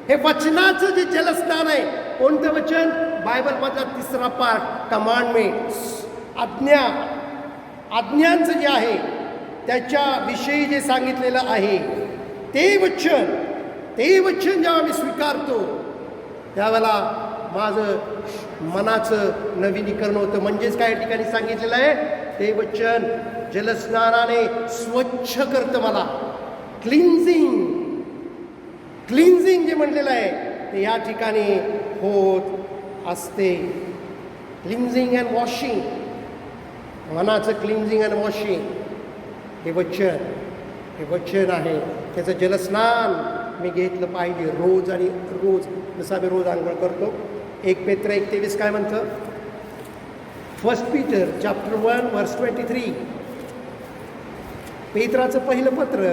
हे वचनाचं जे जलस्नान आहे. कोणतं वचन? बायबलमधला 3रा पार्ट, कमांडमेंट्स, आज्ञा. आज्ञांचं जे आहे त्याच्याविषयी जे सांगितलेलं आहे ते वचन जेव्हा मी स्वीकारतो त्यावेळेला माझं मनाचं नवीनीकरण होतं. म्हणजेच काय ठिकाणी सांगितलेलं आहे? ते वचन जलस्नानाने स्वच्छ करतं मला. क्लिन्झिंग जे म्हणलेलं आहे ते या ठिकाणी होत असते. क्लिन्झिंग अँड वॉशिंग, मनाचं क्लिन्झिंग अँड वॉशिंग हे वचन आहे. त्याचं जलस्नान मी घेतलं पाहिजे रोज आणि रोज. जसं आम्ही रोज आंघोळ करतो. 1 पेत्र 1:23 काय म्हणतं? 1 पीटर चॅप्टर 1 वर्स 23. पेत्राचं पहिलं पत्र,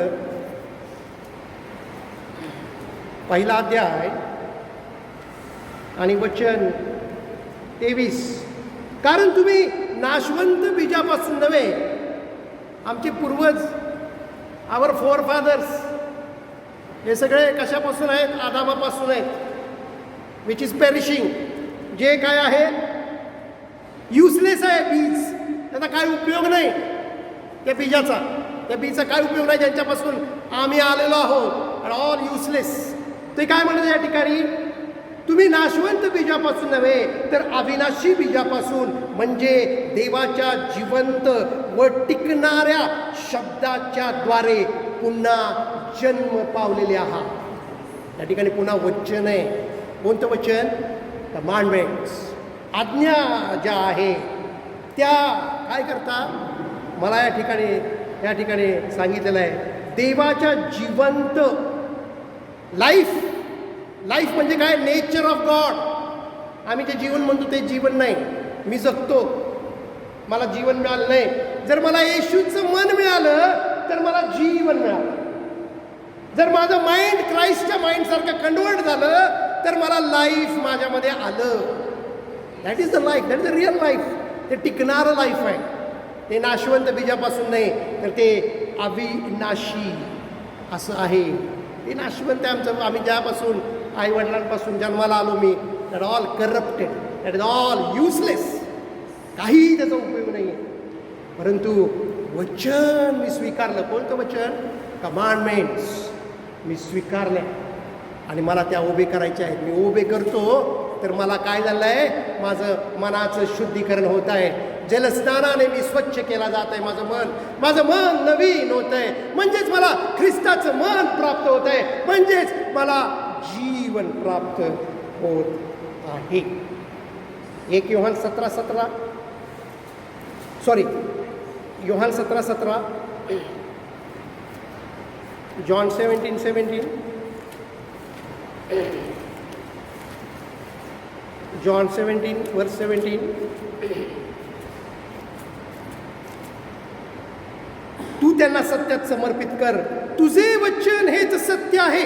पहिला अध्याय आणि वचन 23. कारण तुम्ही नाशवंत बीजापासून नव्हे, आमचे पूर्वज, आवर फोरफादर्स, हे सगळे कशापासून आहेत? आदामापासून आहेत. विच इज पेरिशिंग, जे काय आहे युजलेस आहे, बीज त्याचा काय उपयोग नाही त्या बीजाचा. त्या बीचा काय उपयोग नाही ज्यांच्यापासून आम्ही आलेलो आहोत. All useless. ते काय म्हणतात या ठिकाणी, तुम्ही नाशवंत बीजापासून नव्हे तर अविनाशी बीजापासून म्हणजे देवाच्या जिवंत व टिकणाऱ्या शब्दाच्या द्वारे पुन्हा जन्म पावलेले आहात. या ठिकाणी पुन्हा वचन आहे. कोणतं वचन? कमांडमेंट्स. आज्ञा ज्या आहे त्या काय करता, मला या ठिकाणी सांगितलेलं आहे देवाच्या जिवंत. लाईफ म्हणजे काय? Nature of God. आम्ही जे जीवन म्हणतो ते जीवन नाही. मी जगतो, मला जीवन मिळालं नाही. जर मला येशूचं मन मिळालं तर मला जीवन मिळालं. जर माझं माइंड क्राइस्टच्या माइंडसारखं कन्वर्ट झालं तर मला लाईफ माझ्यामध्ये आलं. That is the life. That is the real life. ते टिकणारं लाईफ आहे. ते नाशवंत बीजापासून नाही तर ते अविनाशी असं आहे. ते नाशवंत आहे आमचं. आम्ही ज्यापासून आईवडिलांपासून जन्माला आलो मी, that all corrupted, that is all useless. काही त्याचा उपयोग नाही आहे. परंतु वचन मी स्वीकारलं. कोणतं वचन? कमांडमेंट्स मी स्वीकारल्या आणि मला त्या उभे करायच्या आहेत. मी उभे करतो तर मला काय झालं आहे? माझं मनाचं शुद्धीकरण होत आहे. जलस्नानाने मी स्वच्छ केला जात आहे माझं मन नवीन होत आहे. म्हणजेच मला ख्रिस्ताचं मन प्राप्त होत आहे. म्हणजेच मला जीवन प्राप्त होत आहे. 1 योहान 17:17 योहान 17:17 जॉन 17:17 जॉन 17:17 तू त्यांना सत्यात समर्पित कर. तुझे वचन हेच सत्य आहे.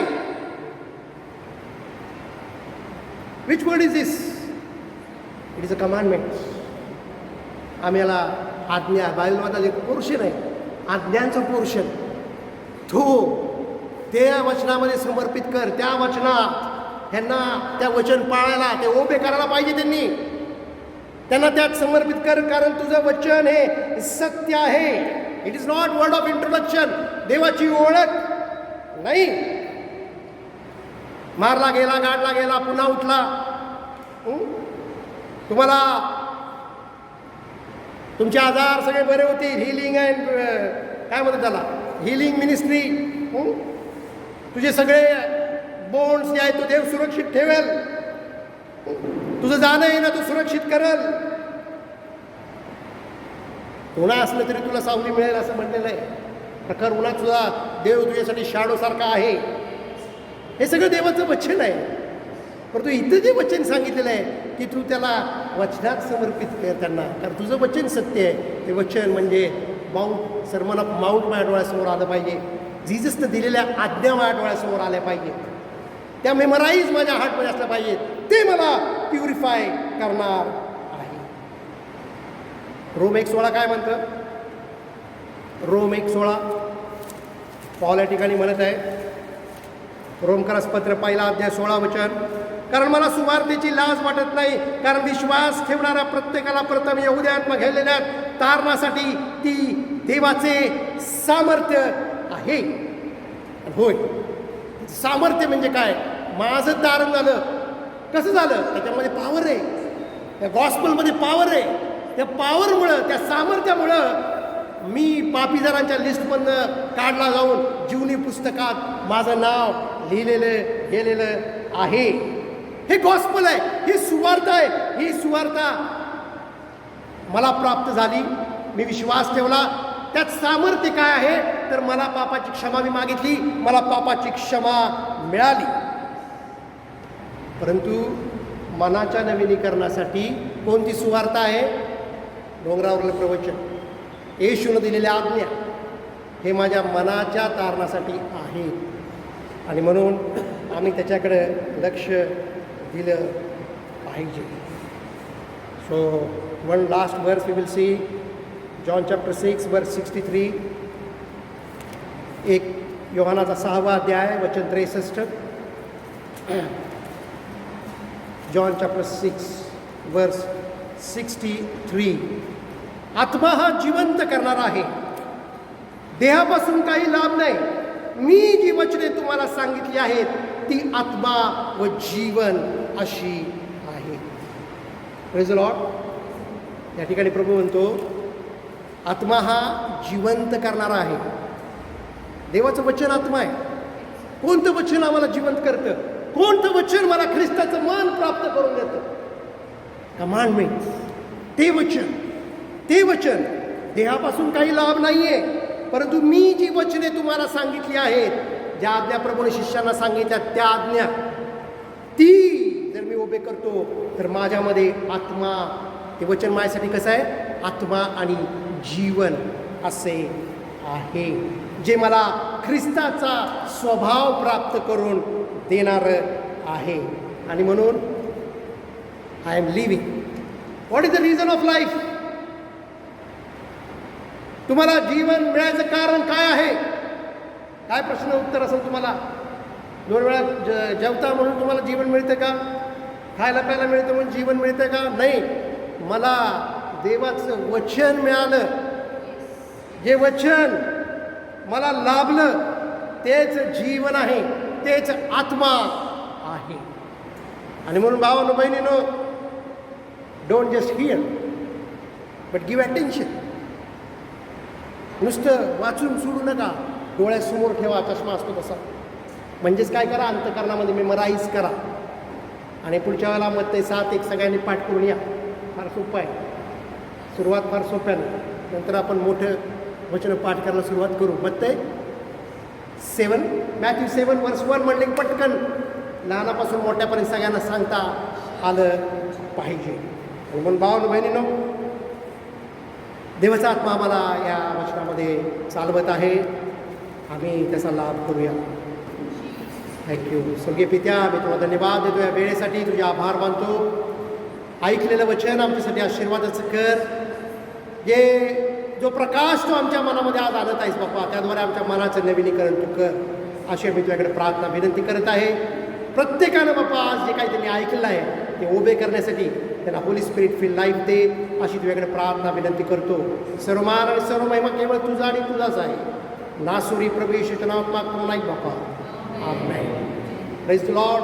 Which word is this? It is a commandment. आम्ही याला आज्ञा, बायबलमधला एक पोर्शन आहे आज्ञांचं पोर्शन. त्या वचनामध्ये समर्पित कर. त्या वचनात ह्यांना त्या वचन पाळायला, ते उभे करायला पाहिजे. त्यांना त्यात समर्पित कर, कारण तुझं वचन हे सत्य आहे. It is not word of introduction. देवाची ओळख नाही. मारला गेला, गाडला गेला, पुन्हा उठला. तुम्हाला तुमचे आजार सगळे बरे होतील. हिलिंग अँड काय म्हणतात त्याला, हिलिंग मिनिस्ट्री. तुझे सगळे बोन्स जे आहेत तो देव सुरक्षित ठेवेल. तुझं जाणं येणं तो सुरक्षित करेल. उन्हा असलं तरी तुला सावली मिळेल असं म्हटलेलं आहे. प्रखर उन्हात सुद्धा देव तुझ्यासाठी शाडोसारखा आहे. हे सगळं देवाचं वचन आहे. परंतु इथं जे वचन सांगितलेलं आहे की तू त्याला वचनात समर्पित कर त्यांना, कारण तुझं वचन सत्य आहे. ते वचन म्हणजे सर्मन ऑफ माउंट माझ्या डोळ्यासमोर आलं पाहिजे. जीजसनं दिलेल्या आज्ञा माझ्या डोळ्यासमोर आल्या पाहिजेत. त्या मेमराईज माझ्या हार्टमध्ये असल्या पाहिजेत. ते मला प्युरिफाय करणार आहे. रोम 1:16 काय म्हणतं? रोम 1:16 पॉल या ठिकाणी म्हणत आहे, रोमकरास पत्र 1 16 वचन, कारण मला सुवार्तेची लाज वाटत नाही, कारण विश्वास ठेवणाऱ्या प्रत्येकाला प्रथम यहुदी आत्मा घ्यायलेल्या तारणासाठी ती देवाचे सामर्थ्य आहे. होय, सामर्थ्य म्हणजे काय? माझं तारण झालं. कसं झालं? त्याच्यामध्ये पॉवर आहे. त्या गॉस्पलमध्ये पॉवर आहे. त्या पॉवरमुळं, त्या सामर्थ्यामुळं मी पापीदारांच्या लिस्टमधनं काढला जाऊन जीवनी पुस्तकात माझं नाव लिहिलेलं गेलेलं आहे. हे गॉस्पल आहे, ही सुवार्ता आहे. ही सुवार्ता मला प्राप्त झाली. मी विश्वास ठेवला. त्यात सामर्थ्य काय आहे? तर मला पापाची क्षमा मी मागितली, मला पापाची क्षमा मिळाली. परंतु मनाच्या नवीनीकरणासाठी कोणती सुवार्ता आहे? डोंगरावरलं प्रवचन, येशूनं दिलेल्या आज्ञा, हे माझ्या मनाच्या तारणासाठी आहे. आणि म्हणून आम्ही त्याच्याकडे लक्ष दिलं पाहिजे. So one last verse we will see, John chapter 6 verse 63. एक योहानाचा 6वा अध्याय वचन 63. John chapter 6 verse 63. आत्मा हा जिवंत करणारा आहे. देहापासून काही लाभ नाही. मी जी वचने तुम्हाला सांगितली आहेत ती आत्मा व जीवन अशी आहे. Praise the Lord. या ठिकाणी प्रभू म्हणतो आत्मा हा जिवंत करणारा आहे. देवाचं वचन आत्मा आहे. कोणतं वचन आम्हाला जिवंत करतं? कोणतं वचन मला ख्रिस्ताचं मन प्राप्त करून देतं? कमांडमेंट. ते वचन देहापासून काही लाभ नाहीये, परंतु मी जी वचने तुम्हाला सांगितली आहेत, ज्या आज्ञा प्रभूने शिष्यांना सांगितल्या त्या आज्ञा, ती जर मी उभे करतो तर माझ्यामध्ये आत्मा, ते वचन माझ्यासाठी कसं आहे? आत्मा आणि जीवन असे आहे, जे मला ख्रिस्ताचा स्वभाव प्राप्त करून देणारं आहे. आणि म्हणून I am living. What is the reason of life? तुम्हाला जीवन मिळायचं कारण काय आहे? काय प्रश्न उत्तर असेल तुम्हाला? 2 वेळा जेवता म्हणून तुम्हाला जीवन मिळतं का? खायला प्यायला मिळतं म्हणून जीवन मिळतं का? नाही. मला देवाचं वचन मिळालं, जे वचन मला लाभलं तेच जीवन आहे, तेच आत्मा आहे. आणि म्हणून भावांनो बहिणींनो, don't just hear but give attention. नुसतं वाचून सोडू नका, डोळ्यासमोर ठेवा. चष्मा असतो तसा. म्हणजेच काय करा? अंतःकरणामध्ये मेमराईज करा. आणि पुढच्या वेळेला मग ते 7 सगळ्यांनी पाठ करून या. फार सोपं आहे. सुरुवात फार सोप्यानं, नंतर आपण मोठं वचन पाठ करायला सुरुवात करू. मत्ते 7 मॅथ्यू 7 वर्स 1 म्हणले पटकन लहानापासून मोठ्यापर्यंत सगळ्यांना सांगता आलं पाहिजे. आणि म्हणून भावांनो बहिणींनो, देवाचा आत्मा आम्हाला या वचनामध्ये चालवत आहे. आम्ही त्याचा लाभ करूया. थँक्यू. स्वर्गीय पित्या, मी तुला धन्यवाद देतो या वेळेसाठी. तुझे आभार मानतो. ऐकलेलं वचन आमच्यासाठी आशीर्वादाचं कर. जो प्रकाश तू आमच्या मनामध्ये आज आणत आहेस बाप्पा, त्याद्वारे आमच्या मनाचं नवीनीकरण तू कर, अशी मी तुझ्याकडे प्रार्थना विनंती करत आहे. प्रत्येकानं बाप्पा आज जे काही त्यांनी ऐकलं आहे ते उभे करण्यासाठी त्यांना होली स्पिरिट फील लाईफ दे, अशी तुझ्याकडे प्रार्थना विनंती करतो. सर्व मान आणि सर्व महिमा केवळ तुझा आणि तुझाच आहे. नासुरी प्रभू येशूच्या नावात मागतो नाही बाप्पा. आमेन. Praise the Lord.